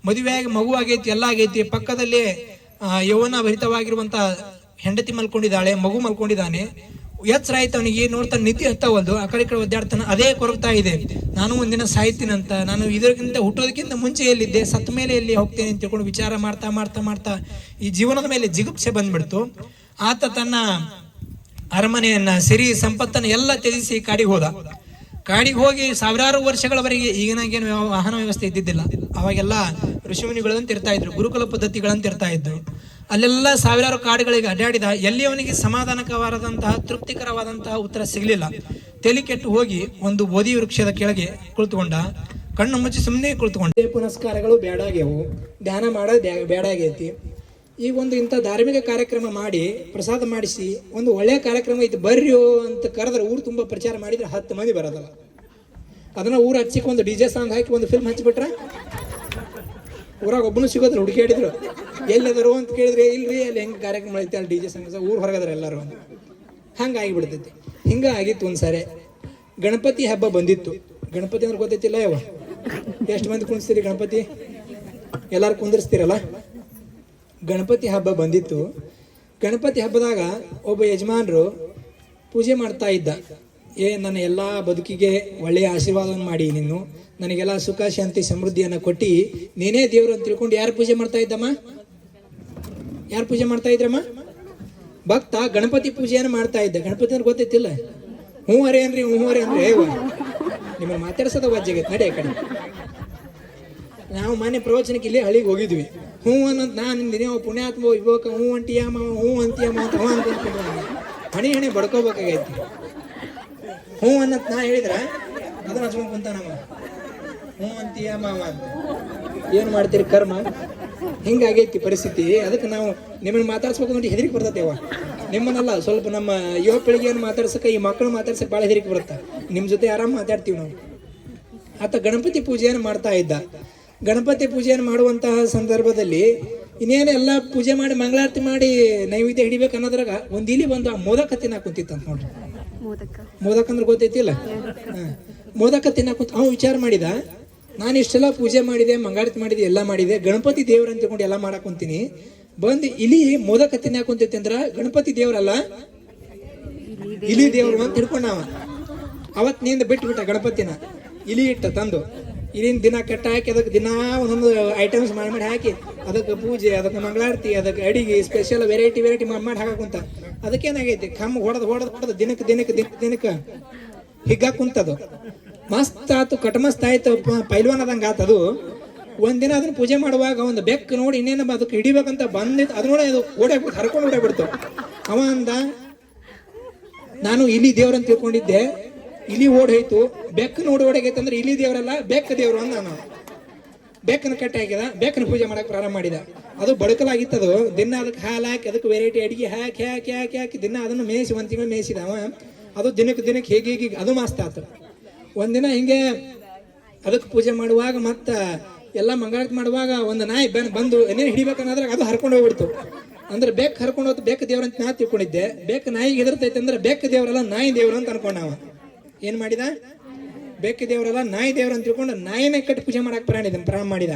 ಮದುವೆಯಾಗಿ ಮಗು ಆಗೈತಿ, ಎಲ್ಲ ಆಗೈತಿ. ಪಕ್ಕದಲ್ಲೇ ಯೌವನ ಭರಿತವಾಗಿರುವಂತ ಹೆಂಡತಿ ಮಲ್ಕೊಂಡಿದ್ದಾಳೆ, ಮಗು ಮಲ್ಕೊಂಡಿದ್ದಾನೆ. ಎಚ್ಚರ ಆಯ್ತು ಅವನಿಗೆ, ನೋಡ್ತಾ ನಿದ್ದೆ ಹತ್ತವಲ್ದು. ಆ ಕಡೆ ಒದ್ದಾಡ್ತಾನೆ. ಅದೇ ಕೊರಗ್ತಾ ಇದೆ, ನಾನು ಒಂದಿನ ಸಾಯ್ತೀನಂತ. ನಾನು ಇದಕ್ಕಿಂತ ಹುಟ್ಟೋದಕ್ಕಿಂತ ಮುಂಚೆ ಎಲ್ಲಿದ್ದೆ, ಸತ್ತ ಮೇಲೆ ಎಲ್ಲಿ ಹೋಗ್ತೇನೆ ಅಂತ ತಿಳ್ಕೊಂಡು ವಿಚಾರ ಮಾಡ್ತಾ ಮಾಡ್ತಾ ಮಾಡ್ತಾ ಈ ಜೀವನದ ಮೇಲೆ ಜಿಗುಪ್ಸೆ ಬಂದ್ಬಿಡ್ತು. ಆತ ತನ್ನ ಅರಮನೆಯನ್ನ, ಸಿರಿ ಸಂಪತ್ತನ್ನ ಎಲ್ಲ ತ್ಯಜಿಸಿ ಕಾಡಿಗೆ ಹೋದ. ಕಾಡಿಗೆ ಹೋಗಿ ಸಾವಿರಾರು ವರ್ಷಗಳವರೆಗೆ, ಈಗಿನಾಗೇನು ವಾಹನ ವ್ಯವಸ್ಥೆ ಇದ್ದಿದ್ದಿಲ್ಲ, ಅವಾಗೆಲ್ಲ ಋಷಿಮುನಿಗಳಂತ ಇರ್ತಾ ಇದ್ರು, ಗುರುಕುಲ ಪದ್ಧತಿಗಳಂತ ಇರ್ತಾ ಇದ್ದು. ಅಲ್ಲೆಲ್ಲ ಸಾವಿರಾರು ಕಾಡುಗಳಿಗೆ ಅಡ್ಡಾಡಿದ. ಎಲ್ಲಿ ಅವನಿಗೆ ಸಮಾಧಾನಕರವಾದಂತಹ ತೃಪ್ತಿಕರವಾದಂತಹ ಉತ್ತರ ಸಿಗಲಿಲ್ಲ. ತಲೆ ಕೆಟ್ಟು ಹೋಗಿ ಒಂದು ಬೋಧಿ ವೃಕ್ಷದ ಕೆಳಗೆ ಕುಳಿತುಕೊಂಡ. ಕಣ್ಣು ಮುಚ್ಚಿ ಸುಮ್ಮನೆ ಕುಳಿತುಕೊಂಡ. ಪುನಸ್ಕಾರಗಳು ಬೇಡಾಗ್ಯವು, ಧ್ಯಾನ ಮಾಡೋದು ಬೇಡಾಗೈತಿ. ಈಗ ಒಂದು ಇಂಥ ಧಾರ್ಮಿಕ ಕಾರ್ಯಕ್ರಮ ಮಾಡಿ ಪ್ರಸಾದ ಮಾಡಿಸಿ, ಒಂದು ಒಳ್ಳೆಯ ಕಾರ್ಯಕ್ರಮ ಐತಿ ಬರ್ರಿ ಅಂತ ಕರೆದ್ರೆ ಊರು ತುಂಬ ಪ್ರಚಾರ ಮಾಡಿದ್ರೆ 10 ಮಂದಿ ಬರೋದಲ್ಲ. ಅದನ್ನ ಊರು ಹಚ್ಚಿಕ್ಕೆ ಒಂದು DJ ಸಾಂಗ್ ಹಾಕಿ ಒಂದು ಫಿಲ್ಮ್ ಹಚ್ಚಿಬಿಟ್ರ ಊರಾಗ ಒಬ್ಬನು ಸಿಗೋದ್ರ. ಹುಡುಕಾಡಿದ್ರು ಎಲ್ಲದರು ಅಂತ ಕೇಳಿದ್ರೆ, ಇಲ್ರಿ ಅಲ್ಲಿ ಹೆಂಗೆ ಕಾರ್ಯಕ್ರಮ ಐತಿ ಅಲ್ಲಿ DJ ಸಾಂಗ್, ಊರು ಹೊರಗದ್ರ ಎಲ್ಲರೂ. ಹಂಗಾಗಿಬಿಡ್ತೈತಿ. ಹಿಂಗಾಗಿತ್ತು ಒಂದ್ಸಾರಿ. ಗಣಪತಿ ಹಬ್ಬ ಬಂದಿತ್ತು. ಗಣಪತಿ ಅಂದ್ರೆ ಗೊತ್ತೈತಿಲ್ಲ ಯಾವ? ಎಷ್ಟು ಮಂದಿ ಕುಣಿಸ್ತೀರಿ ಗಣಪತಿ? ಎಲ್ಲಾರು ಕುಂದಿರ್ಸ್ತೀರಲ್ಲ. ಗಣಪತಿ ಹಬ್ಬ ಬಂದಿತ್ತು. ಗಣಪತಿ ಹಬ್ಬದಾಗ ಒಬ್ಬ ಯಜಮಾನರು ಪೂಜೆ ಮಾಡ್ತಾ ಇದ್ದ. ನನ್ನ ಎಲ್ಲ ಬದುಕಿಗೆ ಒಳ್ಳೆಯ ಆಶೀರ್ವಾದವನ್ನು ಮಾಡಿ, ನೀನು ನನಗೆಲ್ಲ ಸುಖ ಶಾಂತಿ ಸಮೃದ್ಧಿಯನ್ನು ಕೊಟ್ಟು ನೀನೇ ದೇವರು ಅಂತ ತಿಳ್ಕೊಂಡು ಯಾರು ಪೂಜೆ ಮಾಡ್ತಾ ಇದ್ದಮ್ಮ? ಯಾರು ಪೂಜೆ ಮಾಡ್ತಾ ಇದ್ರಮ್ಮ? ಭಕ್ತ ಗಣಪತಿ ಪೂಜೆಯನ್ನು ಮಾಡ್ತಾ ಇದ್ದ. ಗಣಪತಿ ಅಂದ್ರೆ ಗೊತ್ತೈತಿಲ್ಲ? ಹ್ಞೂ ಅರೇ ಅನ್ರಿ ನಿಮ್ಮನ್ನು ಮಾತಾಡ್ಸೋದ ವಜ್ಜಾಗೈತೆ. ನಡೆ ಕಡೆ. ನಾವು ಮಾನ್ಯ ಪ್ರವಚನಕ್ಕೆ ಇಲ್ಲಿ ಹಳ್ಳಿಗೆ ಹೋಗಿದ್ವಿ. ಹ್ಞೂ ಅನ್ನೋದು ನಾನು ನೀವು ಪುಣ್ಯಾತ್ಮ ಇವಾಗ ಹ್ಞೂ ಅಂಟಿಯಮ್ಮ ಹ್ಞೂ ಅಂತೀಯಮ್ಮ ಅಂತ ಹಣಿ ಹಣಿ ಬಡ್ಕೋಬೇಕಾಗೈತಿ. ಹ್ಞೂ ಅನ್ನೋದು ನಾ ಹೇಳಿದ್ರೆ ಅದನ್ನ ಹಚ್ಕೊಂಡು ಕುಂತ ನಮ್ಮ ಹ್ಞೂ ಅಂತೀಯ ಮಾವ ಅಂತ. ಏನು ಮಾಡ್ತೀರಿ ಕರ್ಮ? ಹಿಂಗಾಗೈತಿ ಪರಿಸ್ಥಿತಿ. ಅದಕ್ಕೆ ನಾವು ನಿಮ್ಮನ್ನು ಮಾತಾಡ್ಸ್ಬೇಕು ನೋಡಿ ಹೆದರಿಕೆ ಬರ್ತೈತೆವ. ನಿಮ್ಮನ್ನೆಲ್ಲ ಸ್ವಲ್ಪ ನಮ್ಮ ಯುವ ಪೀಳಿಗೆಯನ್ನು ಮಾತಾಡ್ಸಕ್ಕೆ, ಈ ಮಕ್ಕಳು ಮಾತಾಡ್ಸಕ್ಕೆ ಭಾಳ ಹೆದರಿಕೆ ಬರುತ್ತೆ. ನಿಮ್ಮ ಜೊತೆ ಆರಾಮ್ ಮಾತಾಡ್ತೀವಿ ನಾವು. ಆತ ಗಣಪತಿ ಪೂಜೆಯನ್ನು ಮಾಡ್ತಾ ಇದ್ದ. ಗಣಪತಿ ಪೂಜೆಯನ್ನು ಮಾಡುವಂತಹ ಸಂದರ್ಭದಲ್ಲಿ ಇನ್ನೇನು ಎಲ್ಲ ಪೂಜೆ ಮಾಡಿ ಮಂಗಳಾರತಿ ಮಾಡಿ ನೈವೇದ್ಯ ಹಿಡಿಬೇಕು ಅನ್ನೋದ್ರಾಗ ಒಂದು ಇಲಿ ಬಂದು ಆ ಮೋದಕ ತಿನ್ನಾಕ ಕುಂತಿತ್ತಂತ ನೋಡ್ರಿ. ಮೋದಕ ಅಂದ್ರೆ ಗೊತ್ತೈತಿಲ್ಲ? ಮೋದಕ ತಿನ್ನಾಕ ಕುಂತ ಅವ್ನು ವಿಚಾರ ಮಾಡಿದ, ನಾನು ಇಷ್ಟೆಲ್ಲ ಪೂಜೆ ಮಾಡಿದೆ, ಮಂಗಳಾರತಿ ಮಾಡಿದೆ, ಎಲ್ಲ ಮಾಡಿದೆ, ಗಣಪತಿ ದೇವ್ರ ಅಂತ ತಿಳ್ಕೊಂಡು ಎಲ್ಲ ಮಾಡಕ್ ಕುಂತೀನಿ. ಬಂದು ಇಲಿ ಮೋದಕ ತಿನ್ನಾಕ ಕುಂತೈತಿ ಅಂದ್ರ ಗಣಪತಿ ದೇವ್ರಲ್ಲ, ಇಲಿ ದೇವ್ರು ಅಂತ ತಿಳ್ಕೊಂಡವ. ಅವತ್ ನಿಂದ ಬಿಟ್ಟ ಗಣಪತಿನ ಇಲಿ ಇಟ್ಟ ತಂದು. ಇಲ್ಲಿನ ದಿನ ಕಟ್ಟ ಹಾಕಿ ಅದಕ್ಕೆ ದಿನ ಒಂದೊಂದು ಐಟಮ್ಸ್ ಮಾಡಿ ಹಾಕಿ ಅದಕ್ಕೆ ಪೂಜೆ, ಅದಕ್ಕೆ ಮಂಗಳಾರತಿ, ಅದಕ್ಕೆ ಅಡಿಗೆ ಸ್ಪೆಷಲ್ ವೆರೈಟಿ ಮಾಡಿ ಹಾಕುಂತ. ಅದಕ್ಕೇನಾಗೈತಿ, ಕಮ್ಮಿ ಹೊಡೆದು ದಿನಕ್ಕೆ ಹಿಗ್ಗಾಕ ಕುಂತದು. ಮಸ್ತ್ ಆತು, ಕಟಮಸ್ತ್ ಆಯ್ತು, ಪೈಲ್ವಾನ್ ಅದಂಗ ಆತದು. ಒಂದಿನ ಅದನ್ನ ಪೂಜೆ ಮಾಡುವಾಗ ಒಂದು ಬೆಕ್ಕು ನೋಡಿ ಇನ್ನೇನ ಅದಕ್ಕೆ ಹಿಡಿಬೇಕಂತ ಬಂದಿತ್ತು. ಅದು ನೋಡಿ ಅದು ಹರ್ಕೊಂಡು ಓಡಾಗ್ಬಿಡ್ತು. ಅವ ಅಂದ, ನಾನು ಇಲ್ಲಿ ದೇವ್ರಂತ ತಿಳ್ಕೊಂಡಿದ್ದೆ, ಇಲಿ ಓಡ್ ಹೋಯ್ತು. ಬೆಕ್ಕ ನೋಡಿ ಓಡಾಗೈತೆ ಅಂದ್ರೆ ಇಲಿ ದೇವರಲ್ಲ ಬೆಕ್ಕ ದೇವ್ರು ಅಂದ. ನಾನು ಬೆಕ್ಕನ ಕಟ್ಟಿ ಹಾಕಿದ, ಬೆಕ್ಕನ ಪೂಜೆ ಮಾಡಕ್ ಪ್ರಾರಂಭ ಮಾಡಿದ. ಅದು ಬಡಕಲಾಗಿತ್ತದು. ದಿನ ಅದಕ್ಕೆ ಹಾಲು ಹಾಕಿ ಅದಕ್ಕೆ ವೆರೈಟಿ ಅಡಿಗೆ ಹಾಕಿ ಹಾಕಿ ಹಾಕಿ ಹಾಕಿ ದಿನ ಅದನ್ನು ಮೇಯಿಸಿ ಒಂದು ತಿಂಗಳು ಮೇಯಿಸಿದ ಅವ. ಅದು ದಿನಕ್ಕೆ ಹೇಗೆ ಅದು ಮಸ್ತ್ ಆತು. ಒಂದಿನ ಹಿಂಗೆ ಅದಕ್ಕೆ ಪೂಜೆ ಮಾಡುವಾಗ ಮತ್ತ ಎಲ್ಲ ಮಂಗಳಾರತಿ ಮಾಡುವಾಗ ಒಂದು ನಾಯಿ ಬಂದು ಏನೇನು ಹಿಡಿಬೇಕನ್ನೋದ್ರಾಗ ಅದು ಹರ್ಕೊಂಡು ಹೋಗ್ಬಿಡ್ತು. ಅಂದ್ರೆ ಬೆಕ್ಕ ಹರ್ಕೊಂಡು ಹೋಗ್ತು. ಬೆಕ್ಕ ದೇವ್ರಂತ ನಾ ತಿಳ್ಕೊಂಡಿದ್ದೆ. ಬೆಕ್ಕ ನಾಯಿಗೆ ಹೆದರ್ತೈತೆ ಅಂದ್ರೆ ಬೆಕ್ಕ ದೇವ್ರಲ್ಲ ನಾಯಿ ದೇವ್ರು ಅಂತ ಅನ್ಕೊಂಡವ. ಏನ್ ಮಾಡಿದ? ಬೆಕ್ಕ ದೇವ್ರಲ್ಲ ನಾಯಿ ದೇವ್ರ ಅಂತ ತಿಳ್ಕೊಂಡು ನಾಯಿನೇ ಕಟ್ಟಿ ಪೂಜೆ ಮಾಡಕ್ ಪ್ರಾರಂಭ ಮಾಡಿದ.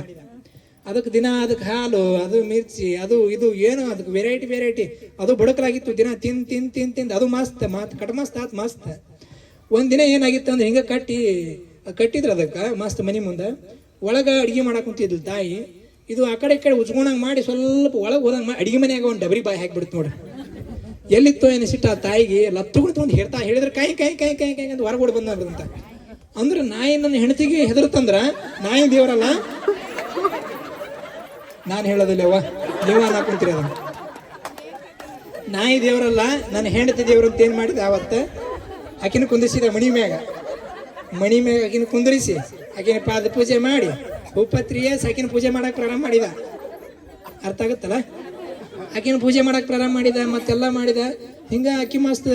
ಅದಕ್ಕೆ ದಿನ ಅದಕ್ಕೆ ಹಾಲು, ಅದು ಮಿರ್ಚಿ, ಅದು ಇದು ಏನು ಅದಕ್ಕೆ ವೆರೈಟಿ ಅದು ಬಡಕಲಾಗಿತ್ತು. ದಿನ ತಿಂದು ಅದು ಮಸ್ತ್ ಕಟಮಸ್ತ್ ಆತ್ ಮಸ್ತ್. ಒಂದಿನ ಏನಾಗಿತ್ತು ಅಂದ್ರೆ ಹಿಂಗ ಕಟ್ಟಿದ್ರು ಅದಕ್ಕೆ ಮಸ್ತ್ ಮನಿ ಮುಂದೆ. ಒಳಗ ಅಡಿಗೆ ಮಾಡಕ್ ಕುಂತಿದ್ಲು ತಾಯಿ. ಇದು ಆ ಕಡೆ ಈ ಕಡೆ ಉಚ್ಕೊಂಡಂಗ್ ಮಾಡಿ ಸ್ವಲ್ಪ ಒಳಗೆ ಹೋದಂಗ ಅಡಿಗೆ ಮನೆಯಾಗ ಒಂದು ಡಬರಿ ಬಾಯಿ ಹಾಕಿಬಿಡ್ತು ನೋಡ್ರಿ. ಎಲ್ಲಿತ್ತೋ ಏನಿಸಿಟ್ಟು ಆ ತಾಯಿಗೆ ಲತ್ತುಗಳು ತೊಗೊಂಡು ಹೇಳಿದ್ರೆ ಕೈ ಅಂತ ಹೊರಗಡೆ ಬಂದಂತ. ಅಂದ್ರೆ ನಾಯಿ ನನ್ನ ಹೆಂಡತಿಗೆ ಹೆದರುತ್ತಂದ್ರ ನಾಯಿ ದೇವರಲ್ಲ ನಾನು ಹೇಳೋದಿಲ್ಲವ, ನೀವು ಅನ್ನಕೊಂತೀರಿ ಅದನ್ನು. ನಾಯಿ ದೇವರಲ್ಲ, ನನ್ನ ಹೆಂಡತಿ ದೇವ್ರು ಅಂತ ಏನು ಮಾಡಿದೆ ಆವತ್ತು, ಆಕಿನ ಕುಂದಿರಿಸಿದ ಮಣಿ ಮ್ಯಾಗ ಆಕಿನ ಕುಂದಿರಿಸಿ ಆಕಿನ ಪಾದ ಪೂಜೆ ಮಾಡಿ ಉಪತ್ರಿಯೇ ಆಕಿನ ಪೂಜೆ ಮಾಡಕ್ಕೆ ಪ್ರಾರಂಭ ಮಾಡಿದ. ಅರ್ಥ ಆಗುತ್ತಲ್ಲ? ಆಕಿನ ಪೂಜೆ ಮಾಡಕ್ಕೆ ಪ್ರಾರಂಭ ಮಾಡಿದ, ಮತ್ತೆಲ್ಲ ಮಾಡಿದ. ಹಿಂಗೆ ಅಕ್ಕಿ ಮಸ್ತ್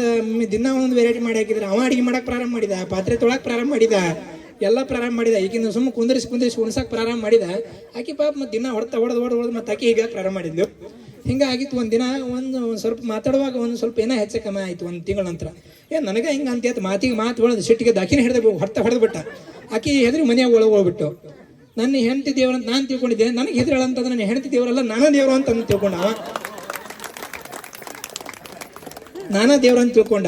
ದಿನ ಒಂದು ವೆರೈಟಿ ಮಾಡಿ ಹಾಕಿದ್ರೆ ಅವ ಅಡಿಗೆ ಮಾಡಕ್ಕೆ ಪ್ರಾರಂಭ ಮಾಡಿದ, ಪಾತ್ರೆ ತೊಳಕ್ಕೆ ಪ್ರಾರಂಭ ಮಾಡಿದ, ಎಲ್ಲ ಪ್ರಾರಂಭ ಮಾಡಿದ. ಈಗಿನ ಸುಮ್ಮ ಕುಂದಿರಿಸಿ ಉಣ್ಸಕ್ಕೆ ಪ್ರಾರಂಭ ಮಾಡಿದ. ಆಕಿ ಪಾಪ ಮತ್ತೆ ದಿನ ಹೊಡೆದು ಮತ್ತೆ ಆಕಿ ಈಗ ಪ್ರಾರಂಭ ಮಾಡಿದ್ಲು. ಹಿಂಗೆ ಆಗಿತ್ತು. ಒಂದಿನ ಒಂದು ಸ್ವಲ್ಪ ಮಾತಾಡುವಾಗ ಒಂದು ಸ್ವಲ್ಪ ಏನೋ ಹೆಚ್ಚು ಕಮ್ಮಿ ಆಯಿತು. ಒಂದು ತಿಂಗಳ ನಂತರ ನನಗೆ ಹಿಂಗೆ ಅಂತ ಮಾತಿಗೆ ಮಾತು ಹೊಡೆದು ಸಿಟ್ಟಿಗೆ ದಾಕಿನ ಹೊಡೆದು ಬಿಟ್ಟ. ಆಕಿ ಹೆದರಿ ಮನೆಯಾಗ ಹೋಗ್ಬಿಟ್ಟು ನನ್ನ ಹೆಂಡತಿ ದೇವ್ರಂತ ನಾನು ತಿಳ್ಕೊಂಡಿದ್ದೆ. ನನಗೆ ಹೆದರಳ ಅಂತಂದ್ರೆ ನನ್ನ ಹೆಂಡತಿ ದೇವರಲ್ಲ, ನಾನಾ ದೇವರು ಅಂತ ತಿಳ್ಕೊಂಡ ಅವ. ನಾನಾ ದೇವ್ರ ಅಂತ ತಿಳ್ಕೊಂಡ.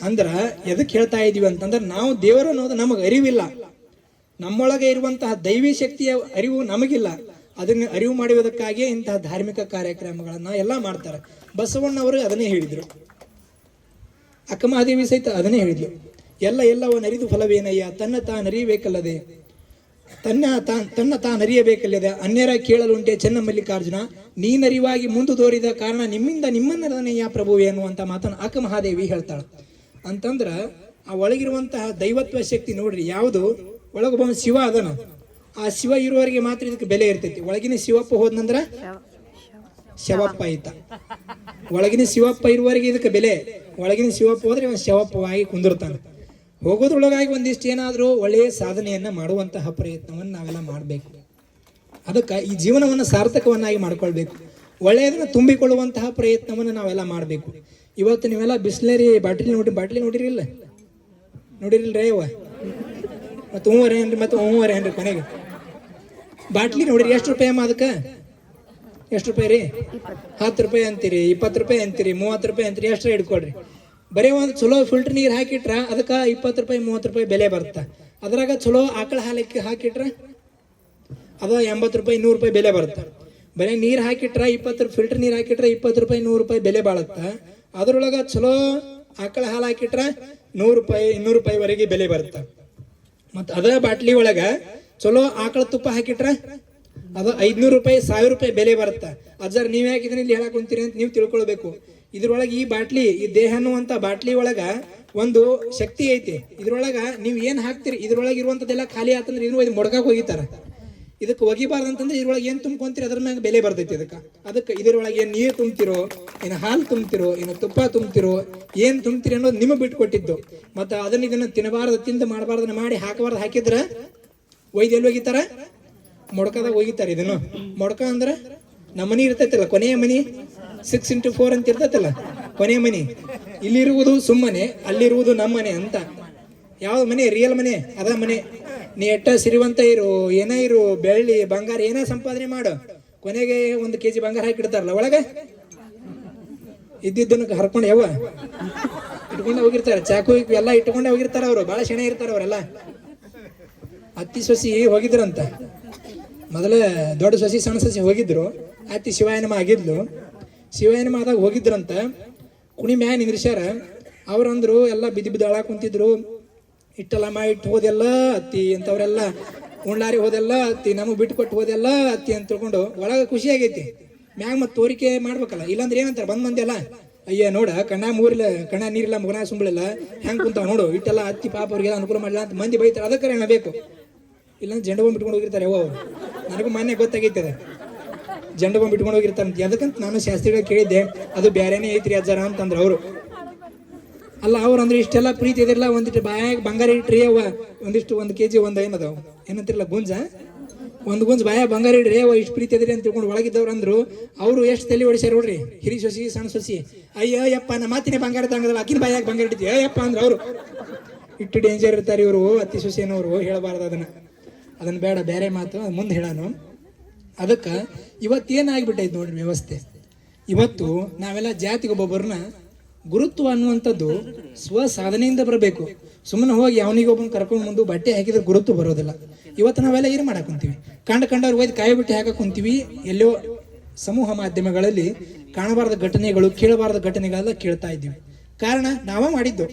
ಅಂದ್ರೆ ಎದಕ್ಕೆ ಹೇಳ್ತಾ ಇದೀವಿ ಅಂತಂದ್ರೆ, ನಾವು ದೇವರು ಅನ್ನೋದು ನಮಗೆ ಅರಿವಿಲ್ಲ. ನಮ್ಮೊಳಗೆ ಇರುವಂತಹ ದೈವಿ ಶಕ್ತಿಯ ಅರಿವು ನಮಗಿಲ್ಲ. ಅದನ್ನ ಅರಿವು ಮಾಡುವುದಕ್ಕಾಗಿಯೇ ಇಂತಹ ಧಾರ್ಮಿಕ ಕಾರ್ಯಕ್ರಮಗಳನ್ನ ಎಲ್ಲ ಮಾಡ್ತಾರೆ. ಬಸವಣ್ಣವರು ಅದನ್ನೇ ಹೇಳಿದ್ರು, ಅಕ್ಕಮಹಾದೇವಿ ಸಹಿತ ಅದನ್ನೇ ಹೇಳಿದ್ಲು. ಎಲ್ಲವನ್ನರಿದು ಫಲವೇನಯ್ಯ, ತನ್ನ ತಾನರಿಯಬೇಕಲ್ಲದೆ ತನ್ನ ತಾನರಿಯಬೇಕಲ್ಲದೆ ಅನ್ಯರ ಕೇಳಲುಂಟೆ ಚೆನ್ನ ಮಲ್ಲಿಕಾರ್ಜುನ, ನೀನರಿವಾಗಿ ಮುಂದುವರಿದ ಕಾರಣ ನಿಮ್ಮನ್ನದನೆಯ ಪ್ರಭುವೆ ಅನ್ನುವಂಥ ಮಾತನ್ನು ಅಕ್ಕಮಹಾದೇವಿ ಹೇಳ್ತಾಳೆ. ಅಂತಂದ್ರ ಆ ಒಳಗಿರುವಂತಹ ದೈವತ್ವ ಶಕ್ತಿ ನೋಡ್ರಿ, ಯಾವುದು ಒಳಗೊಬ್ಬ ಶಿವ ಅದನ, ಆ ಶಿವ ಇರುವವರೆಗೆ ಮಾತ್ರ ಇದಕ್ಕೆ ಬೆಲೆ ಇರ್ತೈತಿ. ಒಳಗಿನ ಶಿವಪ್ಪ ಹೋದ್ನಂದ್ರ ಶವಪ್ಪ ಆಯ್ತ. ಒಳಗಿನ ಶಿವಪ್ಪ ಇರುವವರೆಗೆ ಇದಕ್ಕೆ ಬೆಲೆ. ಒಳಗಿನ ಶಿವಪ್ಪ ಹೋದ್ರೆ ಇವ ಶವಪ್ಪವಾಗಿ ಕುಂದಿರ್ತಾನೆ. ಹೋಗೋದ್ರೊಳಗಾಗಿ ಒಂದಿಷ್ಟು ಏನಾದರೂ ಒಳ್ಳೆಯ ಸಾಧನೆಯನ್ನ ಮಾಡುವಂತಹ ಪ್ರಯತ್ನವನ್ನು ನಾವೆಲ್ಲ ಮಾಡಬೇಕು. ಅದಕ್ಕೆ ಈ ಜೀವನವನ್ನು ಸಾರ್ಥಕವನ್ನಾಗಿ ಮಾಡ್ಕೊಳ್ಬೇಕು. ಒಳ್ಳೆಯದನ್ನ ತುಂಬಿಕೊಳ್ಳುವಂತಹ ಪ್ರಯತ್ನವನ್ನು ನಾವೆಲ್ಲ ಮಾಡಬೇಕು. ಇವತ್ತು ನೀವೆಲ್ಲ ಬಿಸ್ಲೇರಿ ಬಾಟ್ಲಿ ನೋಡಿರಿಲ್ಲ? ನೋಡಿರಿಲ್ರೇ ಇವ? ಮತ್ತೆ ಹೂವರೆ ಏನ್ರಿ ಕೊನೆಗೆ ಬಾಟ್ಲಿ ನೋಡಿರಿ. ಎಷ್ಟು ರೂಪಾಯಿ ಅಮ್ಮ ಅದಕ್ಕೆ? ಎಷ್ಟು ರೂಪಾಯಿ ರೀ? 10 ರೂಪಾಯಿ ಅಂತೀರಿ, 20 ರೂಪಾಯಿ ಅಂತೀರಿ, 30 ರೂಪಾಯಿ ಅಂತೀರಿ. ಎಷ್ಟರ ಹಿಡ್ಕೊಡ್ರಿ. ಬರೀ ಒಂದು ಚಲೋ ಫಿಲ್ಟರ್ ನೀರು ಹಾಕಿಟ್ರ ಅದಕ್ಕೆ 20 ರೂಪಾಯಿ 30 ರೂಪಾಯಿ ಬೆಲೆ ಬರುತ್ತೆ. ಅದ್ರಾಗ ಚಲೋ ಆಕಳ ಹಾಲಕ್ಕೆ ಹಾಕಿಟ್ರ ಅದು 80 ರೂಪಾಯಿ 100 ರೂಪಾಯಿ ಬೆಲೆ ಬರುತ್ತೆ. ಬರೀ ನೀರು ಹಾಕಿಟ್ರ ಫಿಲ್ಟರ್ ನೀರು ಹಾಕಿಟ್ರ 20 ರೂಪಾಯಿ 100 ರೂಪಾಯಿ ಬೆಲೆ ಬಾಳುತ್ತೆ. ಅದ್ರೊಳಗ ಚಲೋ ಆಕಳ ಹಾಲು ಹಾಕಿಟ್ರ 100 ರೂಪಾಯಿ 200 ರೂಪಾಯಿವರೆಗೆ ಬೆಲೆ ಬರುತ್ತೆ. ಮತ್ತು ಅದರ ಬಾಟ್ಲಿ ಒಳಗ ಚಲೋ ಆಕಳ ತುಪ್ಪ ಹಾಕಿಟ್ರ ಅದು 500 ರೂಪಾಯಿ 1000 ರೂಪಾಯಿ ಬೆಲೆ ಬರುತ್ತೆ. ಅಜ್ಜಾರ ನೀವ್ ಯಾಕಿದ್ರೆ ಇಲ್ಲಿ ಹೇಳಕ್ ಕುಂತೀರಿ ಅಂತ ನೀವು ತಿಳ್ಕೊಳ್ಬೇಕು. ಇದ್ರೊಳಗೆ ಈ ಬಾಟ್ಲಿ, ಈ ದೇಹ ಅನ್ನುವಂತ ಬಾಟ್ಲಿ ಒಳಗ ಒಂದು ಶಕ್ತಿ ಐತಿ. ಇದ್ರೊಳಗ ನೀವು ಏನ್ ಹಾಕ್ತಿರಿ, ಇದ್ರೊಳಗೆ ಇರುವಂತದ್ದೆಲ್ಲ ಖಾಲಿ ಆತಂದ್ರೆ ಇದು ಮೊಡಕಾಕ್ ಹೋಗಿತಾರ. ಇದಕ್ಕೆ ಒಗಿಬಾರ್ದಂತಂದ್ರೆ ಇದ್ರೊಳಗೆ ಏನ್ ತುಂಬ್ಕೊಂತೀರಿ ಅದ್ರ ಮ್ಯಾಗ ಬೆಲೆ ಬರ್ತೈತಿ. ಅದಕ್ಕೆ ಇದ್ರೊಳಗೆ ಏನ್ ನೀರು ತುಂಬ್ತಿರೋ, ಏನ್ ಹಾಲು ತುಂಬ್ತಿರೋ, ಏನು ತುಪ್ಪ ತುಂಬ್ತಿರೋ, ಏನ್ ತುಂಬ್ತಿರಿ ಅನ್ನೋದು ನಿಮಗೆ ಬಿಟ್ಕೊಟ್ಟಿದ್ದು. ಮತ್ತೆ ಇದನ್ನ ತಿನ್ನಬಾರ್ದು, ತಿಂದು ಮಾಡಬಾರ್ದನ್ನ ಮಾಡಿ ಹಾಕಬಾರ್ದು ಹಾಕಿದ್ರ ಒಯ್ದು ಎಲ್ಲಿ ಹೋಗಿತಾರ? ಮೊಡಕದಾಗ ಹೋಗಿತಾರೆ. ಇದನ್ನು ಮೊಡಕ ಅಂದ್ರೆ ನಮ್ಮ ಮನಿ ಇರ್ತೈತಲ್ಲ, ಕೊನೆಯ ಮನಿ 6x4 ಅಂತ ಇರ್ತೈತಲ್ಲ, ಕೊನೆಯ ಮನಿ. ಇಲ್ಲಿರುವುದು ಸುಮ್ಮನೆ, ಅಲ್ಲಿರುವುದು ನಮ್ಮನೆ ಅಂತ. ಯಾವ ಮನೆ? ರಿಯಲ್ ಮನೆ. ಅದ ಮನೆ. ನೀ ಎಟ್ಟ ಸಿರಿವಂತ ಇರು, ಏನ ಇರು, ಬೆಳ್ಳಿ ಬಂಗಾರ ಏನ ಸಂಪಾದನೆ ಮಾಡು, ಕೊನೆಗೆ 1 kg ಬಂಗಾರ ಹಾಕಿಡ್ತಾರಲ್ಲ ಒಳಗೆ, ಇದ್ದಿದ್ದನ್ನು ಹರ್ಕೊಂಡು ಯಾವ ಇಟ್ಕೊಂಡೆ ಹೋಗಿರ್ತಾರೆ. ಚಾಕು ಎಲ್ಲ ಇಟ್ಕೊಂಡೆ ಹೋಗಿರ್ತಾರ. ಅವರು ಬಹಳ ಶೆಣೆ ಇರ್ತಾರ ಅವರೆಲ್ಲ. ಅತ್ತಿ ಸೊಸಿ ಹೋಗಿದ್ರಂತ. ಮೊದಲೇ ದೊಡ್ಡ ಸೊಸಿ ಸಣ್ಣ ಸೊಸಿ ಹೋಗಿದ್ರು. ಅತ್ತಿ ಶಿವಾಯನಮ ಆಗಿದ್ಲು. ಶಿವಾಯನಮ ಆದಾಗ ಹೋಗಿದ್ರಂತ. ಕುಣಿ ಮ್ಯಾ ನಿಂದ್ರಿಸ್ಯಾರ. ಅವ್ರಂದ್ರು ಎಲ್ಲ ಬಿದ್ದು ಅಳ ಕುಂತಿದ್ರು. ಇಟ್ಟೆಲ್ಲ ಮಾಡಿಟ್ಟು ಹೋದೆಲ್ಲ ಅತ್ತಿ ಅಂತವ್ರೆಲ್ಲ ಉಣ್ಲಾರಿ ಹೋದೆಲ್ಲ ಅತ್ತಿ, ನಮಗೆ ಬಿಟ್ಟು ಕೊಟ್ಟು ಹೋದೆಲ್ಲ ಅತ್ತಿ ಅಂತ ತಿಳ್ಕೊಂಡು ಒಳಗೆ ಖುಷಿ ಆಗೈತಿ. ಮ್ಯಾಗ ಮತ್ತೆ ತೋರಿಕೆ ಮಾಡ್ಬೇಕಲ್ಲ, ಇಲ್ಲಾಂದ್ರೆ ಏನಂತಾರೆ ಬಂದೆಲ್ಲ, ಅಯ್ಯ ನೋಡ ಕಣ್ಣ ನೀರಿಲ್ಲ ಮುಗನ ಸುಂಬಳಿಲ್ಲ ಹೆಂಗ್ ಕುಂತಾವ ನೋಡು, ಇಟ್ಟೆಲ್ಲ ಅತ್ತಿ ಪಾಪ ಅವ್ರಿಗೆಲ್ಲ ಅನುಕೂಲ ಮಾಡಲ್ಲ ಅಂತ ಮಂದಿ ಬೈತಾರೆ. ಅದಕ್ಕೆ ಬೇಕು. ಇಲ್ಲಾಂದ್ರೆ ಜಂಡು ಬಾಂಬ್ ಬಿಟ್ಕೊಂಡು ಹೋಗಿರ್ತಾರೆ. ನನಗೂ ಮೊನ್ನೆ ಗೊತ್ತಾಗೈತದ, ಜಂಡು ಬಾಂಬ್ ಬಿಟ್ಕೊಂಡು ಹೋಗಿರ್ತಾರೆ. ಅದಕ್ಕಂತ ನಾನು ಶಾಸ್ತ್ರಿಗಳು ಕೇಳಿದ್ದೆ, ಅದು ಬ್ಯಾರೇನೇ ಐತ್ರಿ ಅಜ್ಜಾರ ಅಂತಂದ್ರೆ ಅವರು. ಅಲ್ಲ ಅವ್ರು ಅಂದ್ರೆ ಇಷ್ಟೆಲ್ಲ ಪ್ರೀತಿ ಇದಿರಲ್ಲ, ಒಂದಿಟ್ಟು ಬಾಯಾಗ ಬಂಗಾರ ಇಟ್ರಿ ಅವ್ವ, ಒಂದಿಷ್ಟು 1 kg ಏನದಾವ ಏನಂತಿರಲ್ಲ ಗುಂಜ, 1 ಗುಂಜ್ ಬಾಯ ಬಂಗಾರ ಇಡ್ರಿ ಅವ, ಇಷ್ಟು ಪ್ರೀತಿ ಇದ್ರಿ ಅಂತ ತಿಳ್ಕೊಂಡು ಒಳಗಿದ್ದವ್ರು ಅಂದ್ರು. ಅವರು ಎಷ್ಟು ತಲೆ ಹೊಡಿಸ್ಯಾರ ನೋಡ್ರಿ, ಹಿರಿ ಸೊಸಿ ಸಣ್ಣ ಸೊಸಿ. ಅಯ್ಯೋ ಯಪ್ಪ ನಮ್ಮ ಮಾತಿನ ಬಂಗಾರ ತಂಗದಲ್ಲ, ಅಕ್ಕಿನ ಬಾಯಾಗ ಬಂಗಾರ ಇಡ್ತೀವಿ ಅಯ್ಯಪ್ಪ ಅಂದ್ರೆ ಅವರು. ಇಟ್ಟು ಡೇಂಜರ್ ಇರ್ತಾರೆ ಇವರು ಅತ್ತಿ ಸೊಸೆನವರು. ಹೇಳಬಾರ್ದು ಅದನ್ನ ಬೇಡ, ಬೇರೆ ಮಾತು ಮುಂದೆ ಹೇಳಾನು. ಅದಕ್ಕೆ ಇವತ್ತೇನಾಗ್ಬಿಟ್ಟೈತೆ ನೋಡ್ರಿ ವ್ಯವಸ್ಥೆ. ಇವತ್ತು ನಾವೆಲ್ಲ ಜಾತಿಗೊಬ್ಬೊಬ್ಬರನ್ನ ಗುರುತ್ವ ಅನ್ನುವಂಥದ್ದು ಸ್ವ ಸಾಧನೆಯಿಂದ ಬರಬೇಕು. ಸುಮ್ಮನೆ ಹೋಗಿ ಅವನಿಗೊಬ್ಬನ ಕರ್ಕೊಂಡು ಮುಂದೆ ಬಟ್ಟೆ ಹಾಕಿದ್ರೆ ಗುರುತ್ವ ಬರೋದಿಲ್ಲ. ಇವತ್ತು ನಾವೆಲ್ಲ ಏನು ಮಾಡಕ್ ಕುಂತೀವಿ? ಕಂಡವ್ರು ಒಯ್ದು ಕಾಯಿ ಬಿಟ್ಟು ಹಾಕಕ್ ಕುಂತೀವಿ. ಎಲ್ಲೋ ಸಮೂಹ ಮಾಧ್ಯಮಗಳಲ್ಲಿ ಕಾಣಬಾರ್ದ ಘಟನೆಗಳು, ಕೇಳಬಾರ್ದ ಘಟನೆಗಳೆಲ್ಲ ಕೇಳ್ತಾ ಇದ್ದೀವಿ. ಕಾರಣ ನಾವೇ ಮಾಡಿದ್ದು.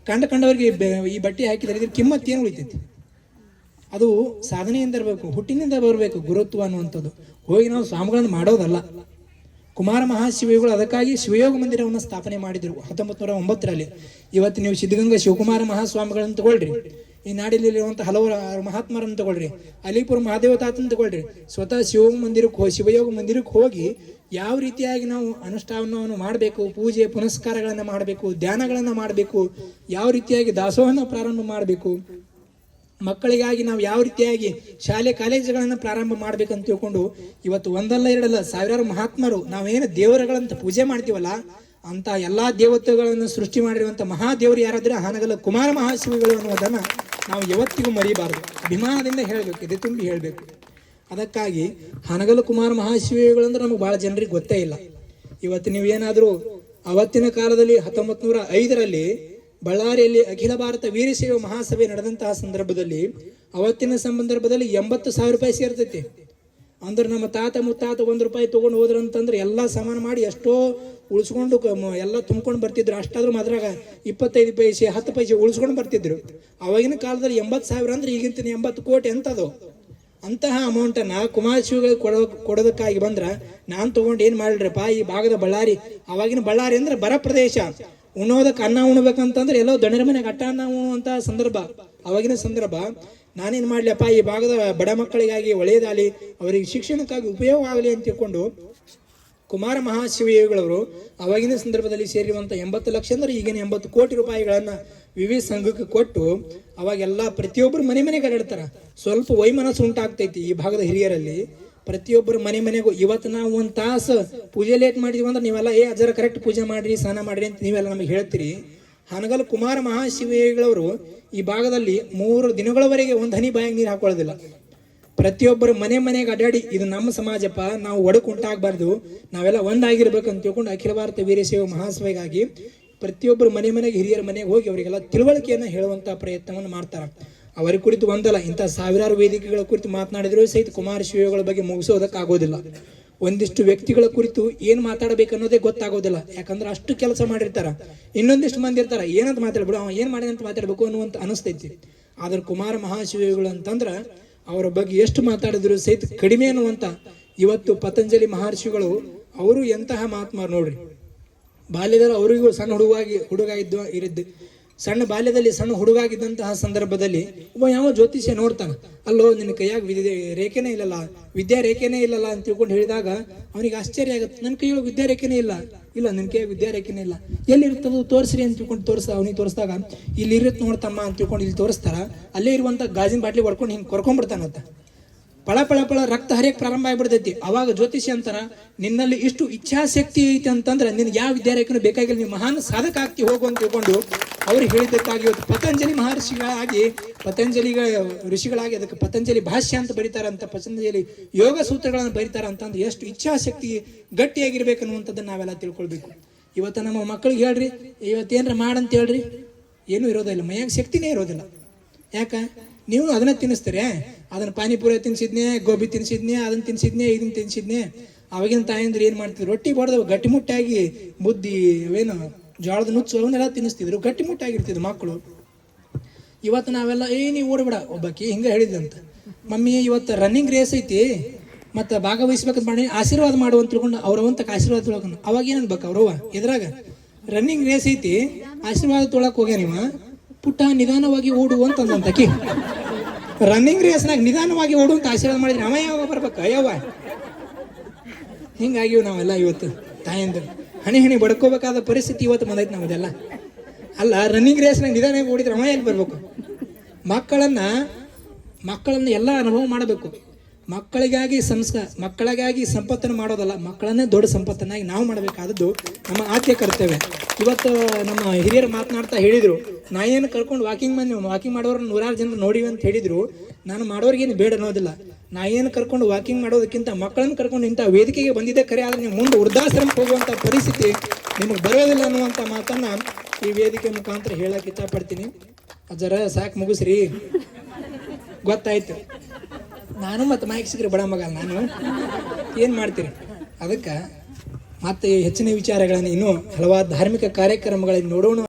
ಕಂಡವ್ರಿಗೆ ಈ ಬಟ್ಟೆ ಹಾಕಿದ್ರೆ ಇದ್ರ ಕಿಮ್ಮತ್ ಏನು ಉಳಿತೈತಿ? ಅದು ಸಾಧನೆಯಿಂದ ಇರಬೇಕು, ಹುಟ್ಟಿನಿಂದ ಬರಬೇಕು ಗುರುತ್ವ ಅನ್ನುವಂಥದ್ದು. ಹೋಗಿ ನಾವು ಸ್ವಾಮಿಗಳನ್ನು ಮಾಡೋದಲ್ಲ. ಕುಮಾರ ಮಹಾಶಿವಗಳು ಅದಕ್ಕಾಗಿ ಶಿವಯೋಗ ಮಂದಿರವನ್ನು ಸ್ಥಾಪನೆ ಮಾಡಿದರು 1909ರಲ್ಲಿ. ಇವತ್ತು ನೀವು ಸಿದ್ಧಗಂಗಾ ಶಿವಕುಮಾರ ಮಹಾಸ್ವಾಮಿಗಳನ್ನು ತಗೊಳ್ರಿ, ಈ ನಾಡಿನಲ್ಲಿರುವಂತಹ ಹಲವಾರು ಮಹಾತ್ಮರನ್ನು ತಗೊಳ್ರಿ, ಅಲಿಪುರ ಮಹಾದೇವ ತಾತನ ತಗೊಳ್ರಿ, ಸ್ವತಃ ಶಿವಯೋಗ ಮಂದಿರಕ್ಕೆ ಹೋಗಿ ಯಾವ ರೀತಿಯಾಗಿ ನಾವು ಅನುಷ್ಠಾನವನ್ನು ಮಾಡಬೇಕು, ಪೂಜೆ ಪುನಸ್ಕಾರಗಳನ್ನು ಮಾಡಬೇಕು, ಧ್ಯಾನಗಳನ್ನು ಮಾಡಬೇಕು, ಯಾವ ರೀತಿಯಾಗಿ ದಾಸೋಹನ ಪ್ರಾರಂಭ ಮಾಡಬೇಕು, ಮಕ್ಕಳಿಗಾಗಿ ನಾವು ಯಾವ ರೀತಿಯಾಗಿ ಶಾಲೆ ಕಾಲೇಜುಗಳನ್ನು ಪ್ರಾರಂಭ ಮಾಡ್ಬೇಕಂತ ತಿಳ್ಕೊಂಡು ಇವತ್ತು ಒಂದಲ್ಲ ಎರಡಲ್ಲ ಸಾವಿರಾರು ಮಹಾತ್ಮರು, ನಾವೇನು ದೇವರುಗಳಂತ ಪೂಜೆ ಮಾಡ್ತೀವಲ್ಲ ಅಂತ ಎಲ್ಲಾ ದೇವತೆಗಳನ್ನು ಸೃಷ್ಟಿ ಮಾಡಿರುವಂತ ಮಹಾದೇವರು ಯಾರಾದ್ರೆ ಹಾನಗಲ್ಲ ಕುಮಾರ ಮಹಾಶಿವಗಳು ಅನ್ನೋದನ್ನ ನಾವು ಯಾವತ್ತಿಗೂ ಮರಿಬಾರದು, ಅಭಿಮಾನದಿಂದ ಹೇಳಬೇಕು, ಇದು ತುಂಬಿ ಹೇಳಬೇಕು. ಅದಕ್ಕಾಗಿ ಹಾನಗಲ್ಲ ಕುಮಾರ ಮಹಾಶಿವಗಳು ಅಂದ್ರೆ ನಮಗೆ ಬಹಳ ಜನರಿಗೆ ಗೊತ್ತೇ ಇಲ್ಲ. ಇವತ್ತು ನೀವೇನಾದ್ರೂ ಅವತ್ತಿನ ಕಾಲದಲ್ಲಿ 1905ರಲ್ಲಿ ಬಳ್ಳಾರಿಯಲ್ಲಿ ಅಖಿಲ ಭಾರತ ವೀರಶೈವ ಮಹಾಸಭೆ ನಡೆದಂತಹ ಸಂದರ್ಭದಲ್ಲಿ ಅವತ್ತಿನ ಸಂದರ್ಭದಲ್ಲಿ 80,000 ರೂಪಾಯಿ ಸೇರ್ತೈತಿ. ಅಂದ್ರೆ ನಮ್ಮ ತಾತ ಮುತ್ತಾತ ₹1 ತಗೊಂಡು ಹೋದ್ರಂತಂದ್ರೆ ಎಲ್ಲಾ ಸಮಾನ ಮಾಡಿ ಎಷ್ಟೋ ಉಳಿಸ್ಕೊಂಡು ಎಲ್ಲ ತುಂಬ್ಕೊಂಡು ಬರ್ತಿದ್ರು. ಅಷ್ಟಾದ್ರೂ ಮಾತ್ರ 25 ಪೈಸೆ 10 ಪೈಸೆ ಉಳಿಸ್ಕೊಂಡು ಬರ್ತಿದ್ರು. ಅವಾಗಿನ ಕಾಲದಲ್ಲಿ 80,000 ಅಂದ್ರೆ ಈಗಿಂತ 80 ಕೋಟಿ ಅಂತದು. ಅಂತಹ ಅಮೌಂಟನ್ನ ಕುಮಾರಶಿವಗಳಿಗೆ ಕೊಡೋದಕ್ಕಾಗಿ ಬಂದ್ರ ನಾನ್ ತಗೊಂಡು ಏನ್ ಮಾಡಿಲ್ರಪ್ಪ, ಈ ಭಾಗದ ಬಳ್ಳಾರಿ, ಅವಾಗಿನ ಬಳ್ಳಾರಿ ಅಂದ್ರೆ ಬರ ಪ್ರದೇಶ, ಉಣ್ಣೋದಕ್ಕೆ ಅನ್ನ ಉಣ್ಬೇಕಂತಂದ್ರೆ ಎಲ್ಲೋ ದಣಿರ ಮನೆಗೆ ಅಟ್ಟ ಅನ್ನ ಉಣ್ಣುವಂತ ಸಂದರ್ಭ, ಅವಾಗಿನ ಸಂದರ್ಭ. ನಾನೇನ್ ಮಾಡ್ಲಪ್ಪ, ಈ ಭಾಗದ ಬಡ ಮಕ್ಕಳಿಗಾಗಿ ಒಳ್ಳೆಯದಾಗಲಿ, ಅವರಿಗೆ ಶಿಕ್ಷಣಕ್ಕಾಗಿ ಉಪಯೋಗ ಆಗಲಿ ಅಂತ ತಿಳ್ಕೊಂಡು ಕುಮಾರ ಮಹಾಶಿವಯೋಗಿಗಳವರು ಅವಾಗಿನ ಸಂದರ್ಭದಲ್ಲಿ ಸೇರಿರುವಂತ 80 ಲಕ್ಷ ಅಂದ್ರೆ ಈಗಿನ 80 ಕೋಟಿ ರೂಪಾಯಿಗಳನ್ನ ವಿವಿಧ ಸಂಘಕ್ಕೆ ಕೊಟ್ಟು ಅವಾಗೆಲ್ಲ ಪ್ರತಿಯೊಬ್ಬರು ಮನೆಗೆ ಅಡ್ಡಾಡ್ತಾರ. ಸ್ವಲ್ಪ ವೈಮನಸ್ಸು ಉಂಟಾಗ್ತೈತಿ ಈ ಭಾಗದ ಹಿರಿಯರಲ್ಲಿ. ಪ್ರತಿಯೊಬ್ಬರು ಮನೆಗೂ ಇವತ್ತು ನಾವು 1 ತಾಸು ಪೂಜೆ ಲೇಟ್ ಮಾಡಿದೀವಿ ಅಂದ್ರೆ ನೀವೆಲ್ಲ ಅಜರ ಕರೆಕ್ಟ್ ಪೂಜೆ ಮಾಡ್ರಿ, ಸ್ನಾನ ಮಾಡ್ರಿ ಅಂತ ನೀವೆಲ್ಲ ನಮಗೆ ಹೇಳ್ತೀರಿ. ಹಾನಗಲ್ ಕುಮಾರ ಮಹಾಶಿವಯೋಗಿಗಳವರು ಈ ಭಾಗದಲ್ಲಿ 3 ದಿನಗಳವರೆಗೆ ಒಂದು ಹನಿ ಬಾಯಿಗೆ ನೀರು ಹಾಕೊಳ್ಳೋದಿಲ್ಲ. ಪ್ರತಿಯೊಬ್ಬರು ಮನೆಗೆ ಅಡ್ಡಾಡಿ ಇದು ನಮ್ಮ ಸಮಾಜಪ್ಪ, ನಾವು ಒಡಕು ಉಂಟಾಗಬಾರ್ದು, ನಾವೆಲ್ಲ ಒಂದಾಗಿರ್ಬೇಕಂತ ತಿಳ್ಕೊಂಡು ಅಖಿಲ ಭಾರತ ವೀರಶೈವ ಮಹಾಸಭೆಗಾಗಿ ಪ್ರತಿಯೊಬ್ಬರು ಮನೆಗೆ ಹಿರಿಯರ ಮನೆಗೆ ಹೋಗಿ ಅವರಿಗೆಲ್ಲ ತಿಳುವಳಿಕೆಯನ್ನು ಹೇಳುವಂತ ಪ್ರಯತ್ನವನ್ನು ಮಾಡ್ತಾರೆ. ಅವರ ಕುರಿತು ಒಂದಲ್ಲ ಇಂಥ ಸಾವಿರಾರು ವೇದಿಕೆಗಳ ಕುರಿತು ಮಾತನಾಡಿದ್ರು ಸಹಿತ ಕುಮಾರ ಶಿವಗಳ ಬಗ್ಗೆ ಮುಗಿಸೋದಕ್ಕಾಗೋದಿಲ್ಲ. ಒಂದಿಷ್ಟು ವ್ಯಕ್ತಿಗಳ ಕುರಿತು ಏನ್ ಮಾತಾಡಬೇಕು ಅನ್ನೋದೇ ಗೊತ್ತಾಗೋದಿಲ್ಲ, ಯಾಕಂದ್ರೆ ಅಷ್ಟು ಕೆಲಸ ಮಾಡಿರ್ತಾರ. ಇನ್ನೊಂದಿಷ್ಟು ಮಂದಿ ಇರ್ತಾರ, ಏನಂತ ಮಾತಾಡ್ಬಿಡು, ಅವ ಏನ್ ಮಾಡಿದಂತ ಮಾತಾಡ್ಬೇಕು ಅನ್ನುವಂತ ಅನಿಸ್ತೈತಿ. ಆದ್ರೆ ಕುಮಾರ ಮಹಾಶಿವಗಳು ಅಂತಂದ್ರ ಅವರ ಬಗ್ಗೆ ಎಷ್ಟು ಮಾತಾಡಿದ್ರು ಸಹಿತ ಕಡಿಮೆ ಅನ್ನುವಂತ. ಇವತ್ತು ಪತಂಜಲಿ ಮಹರ್ಷಿಗಳು ಅವರು ಎಂತಹ ಮಹಾತ್ಮರು ನೋಡ್ರಿ. ಬಾಲ್ಯದಲ್ಲಿ ಅವರಿಗೂ ಸಣ್ಣ ಹುಡುಗ ಇರಿದ್ದು ಸಣ್ಣ ಬಾಲ್ಯದಲ್ಲಿ ಸಣ್ಣ ಹುಡುಗಾಗಿದ್ದಂತಹ ಸಂದರ್ಭದಲ್ಲಿ ಒಬ್ಬ ಯಾವ ಜ್ಯೋತಿಷ್ಯ ನೋಡ್ತಾನ, ಅಲ್ಲೋ ನಿನ್ನ ಕೈಯಾಗ ರೇಖೆನೇ ಇಲ್ಲಲ್ಲ, ವಿದ್ಯಾ ರೇಖೆನೇ ಇಲ್ಲಲ್ಲ ಅಂತ ತಿಳ್ಕೊಂಡು ಹೇಳಿದಾಗ ಅವನಿಗೆ ಆಶ್ಚರ್ಯ ಆಗುತ್ತೆ. ನನ್ನ ಕೈಯೊಳಗೆ ವಿದ್ಯಾ ರೇಖೆನೇ ಇಲ್ಲ ನನ್ನ ಕೈಯಾಗ ವಿದ್ಯಾ ರೇಖೆನೇ ಇಲ್ಲ, ಎಲ್ಲಿ ಇರ್ತದ ತೋರಿಸ್ರಿ ಅಂತ ತಿಳ್ಕೊಂಡು ಅವನಿಗೆ ತೋರಿಸಿದಾಗ ಇಲ್ಲಿ ಇರುತ್ತೆ ನೋಡ್ತಮ್ಮ ಅಂತ ತಿಳ್ಕೊಂಡು ಇಲ್ಲಿ ತೋರಿಸ್ತಾರ. ಅಲ್ಲೇ ಇರುವಂತ ಗಾಜಿನ ಬಾಟ್ಲಿ ಹೊಡ್ಕೊಂಡು ಹಿಂಗೆ ಕೊರ್ಕೊಂಡ್ಬಿಡ್ತಾನಂತ. ಪಳ ರಕ್ತ ಹರಿಯಕ್ಕೆ ಪ್ರಾರಂಭ ಆಗಿಬಿಡ್ತೈತಿ. ಅವಾಗ ಜ್ಯೋತಿಷ್ಯ ಅಂತಾರ, ನಿನ್ನಲ್ಲಿ ಇಷ್ಟು ಇಚ್ಛಾಶಕ್ತಿ ಐತಿ ಅಂತಂದ್ರೆ ನಿನ್ಗೆ ಯಾವ ವಿದ್ಯಾರೇಖೆನೂ ಬೇಕಾಗಿಲ್ಲ, ನೀವು ಮಹಾನ್ ಸಾಧಕ ಆಗ್ತಿ ಹೋಗು ಅಂತ ತಿಳ್ಕೊಂಡು ಅವ್ರು ಹೇಳಿದ್ದಕ್ಕಾಗಿ ಇವತ್ತು ಪತಂಜಲಿ ಮಹರ್ಷಿಗಳಾಗಿ ಋಷಿಗಳಾಗಿ ಅದಕ್ಕೆ ಪತಂಜಲಿ ಭಾಷ್ಯ ಅಂತ ಬರೀತಾರಂತ, ಪತಂಜಲಿ ಯೋಗ ಸೂತ್ರಗಳನ್ನು ಬರೀತಾರ ಅಂತಂದ್ರೆ ಎಷ್ಟು ಇಚ್ಛಾಶಕ್ತಿ ಗಟ್ಟಿಯಾಗಿರ್ಬೇಕನ್ನುವಂಥದ್ದನ್ನ ನಾವೆಲ್ಲ ತಿಳ್ಕೊಳ್ಬೇಕು. ಇವತ್ತು ನಮ್ಮ ಮಕ್ಕಳಿಗೆ ಹೇಳ್ರಿ, ಇವತ್ತೇನ್ರ ಮಾಡಂತ ಹೇಳ್ರಿ, ಏನೂ ಇರೋದಿಲ್ಲ, ಮೈಯಾಗ ಶಕ್ತಿನೇ ಇರೋದಿಲ್ಲ. ಯಾಕ ನೀವು ಅದನ್ನ ತಿನ್ನಿಸ್ತೀರಿ, ಅದನ್ನ ಪಾನಿಪುರಿ ತಿನ್ಸಿದ್ನೆ, ಗೋಬಿ ತಿನ್ಸಿದ್ನೆ, ಅದನ್ನ ತಿನ್ಸಿದ್ನೆ, ಇದನ್ನ ತಿನ್ಸಿದ್ನೆ. ಅವಾಗಿನ ತಾಯಂದ್ರೆ ಏನ್ ಮಾಡ್ತಿದ್ರು, ರೊಟ್ಟಿ ಬಡ್ದವು ಗಟ್ಟಿಮುಟ್ಟಾಗಿ ಮುದ್ದಿ ಅವೇನು ಜೋಳದ ನುಚ್ಚು ಅವನ್ನೆಲ್ಲ ತಿನ್ನಿಸ್ತಿದ್ರು, ಗಟ್ಟಿಮುಟ್ಟಾಗಿರ್ತಿದ್ರು ಮಕ್ಕಳು. ಇವತ್ತು ನಾವೆಲ್ಲ ನೀ ಓಡ್ಬೇಡ, ಒಬ್ಬಾಕಿ ಹಿಂಗ ಹೇಳಿದ್ಲಂತ, ಮಮ್ಮಿ ಇವತ್ತು ರನ್ನಿಂಗ್ ರೇಸ್ ಐತಿ ಮತ್ತ ಭಾಗವಹಿಸ್ಬೇಕಂತ ಮಾಡಿ ಆಶೀರ್ವಾದ ಮಾಡುವಂತ ತಿಳ್ಕೊಂಡು ಅವ್ರವಂತಕ್ಕೆ ಆಶೀರ್ವಾದ ತೊಳಕ. ಅವಾಗ ಏನನ್ಬೇಕು ಅವ್ರವ್ವ ಎದ್ರಾಗ ರನ್ನಿಂಗ್ ರೇಸ್ ಐತಿ ಆಶೀರ್ವಾದ ತೊಳಕ್ ಹೋಗ್ಯ ನೀವ, ಪುಟ್ಟ ನಿಧಾನವಾಗಿ ಓಡು ಅಂತಂದಂತಕಿ. ರನ್ನಿಂಗ್ ರೇಸ್ನಾಗ ನಿಧಾನವಾಗಿ ಓಡುವಂತ ಆಶೀರ್ವಾದ ಮಾಡಿದ್ರೆ ಅವ ಯಾವ ಬರ್ಬೇಕ ಅಯ್ಯವ್ವ. ಹಿಂಗಾಗಿವ್ ನಾವೆಲ್ಲ ಇವತ್ತು ತಾಯಂದ್ರು ಹಣಿ ಬಡ್ಕೋಬೇಕಾದ ಪರಿಸ್ಥಿತಿ ಇವತ್ತು ಬಂದೈತಿ ನಮ್ಮದೆಲ್ಲ. ಅಲ್ಲ, ರನ್ನಿಂಗ್ ರೇಸ್ನಾಗ ನಿಧಾನವಾಗಿ ಓಡಿದ್ರೆ ಅವ ಎಲ್ಲಿ ಬರ್ಬೇಕು? ಮಕ್ಕಳನ್ನ ಎಲ್ಲ ಅನುಭವ ಮಾಡಬೇಕು. ಮಕ್ಕಳಿಗಾಗಿ ಸಂಪತ್ತನ್ನು ಮಾಡೋದಲ್ಲ, ಮಕ್ಕಳನ್ನೇ ದೊಡ್ಡ ಸಂಪತ್ತನ್ನಾಗಿ ನಾವು ಮಾಡಬೇಕಾದದ್ದು ನಮ್ಮ ಆದ್ಯ ಕರ್ತವ್ಯ. ಇವತ್ತು ನಮ್ಮ ಹಿರಿಯರು ಮಾತನಾಡ್ತಾ ಹೇಳಿದ್ರು, ನಾ ಏನು ಕರ್ಕೊಂಡು ವಾಕಿಂಗ್ ಮಾಡೋರು 100 ಜನ ನೋಡಿವಿ ಅಂತ ಹೇಳಿದ್ರು. ನಾನು ಮಾಡೋರಿಗೇನು ಬೇಡ ಅನ್ನೋದಿಲ್ಲ, ನಾ ಏನು ಕರ್ಕೊಂಡು ವಾಕಿಂಗ್ ಮಾಡೋದಕ್ಕಿಂತ ಮಕ್ಕಳನ್ನ ಕರ್ಕೊಂಡು ಇಂಥ ವೇದಿಕೆಗೆ ಬಂದಿದ್ದೆ ಖರೆ, ಆದ್ರೆ ನೀವು ಮುಂದೆ ವೃದ್ಧಾಶ್ರಮಕ್ಕೆ ಹೋಗುವಂತ ಪರಿಸ್ಥಿತಿ ನಿಮಗೆ ಬರೋದಿಲ್ಲ ಅನ್ನುವಂಥ ಮಾತನ್ನ ಈ ವೇದಿಕೆ ಮುಖಾಂತರ ಹೇಳಕ್ ಇಷ್ಟಪಡ್ತೀನಿ. ಅಜರ ಸಾಕು ಮುಗಿಸ್ರಿ, ಗೊತ್ತಾಯ್ತು. ನಾನು ಮತ್ತೆ ಮೈಕ್ ಸಿಗ್ರಿ ಬಡ ಮಗ, ನಾನು ಏನ್ ಮಾಡ್ತೀರಿ. ಅದಕ್ಕೆ ಮತ್ತೆ ಹೆಚ್ಚಿನ ವಿಚಾರಗಳನ್ನು ಇನ್ನೂ ಹಲವಾರು ಧಾರ್ಮಿಕ ಕಾರ್ಯಕ್ರಮಗಳನ್ನು ನೋಡೋಣ.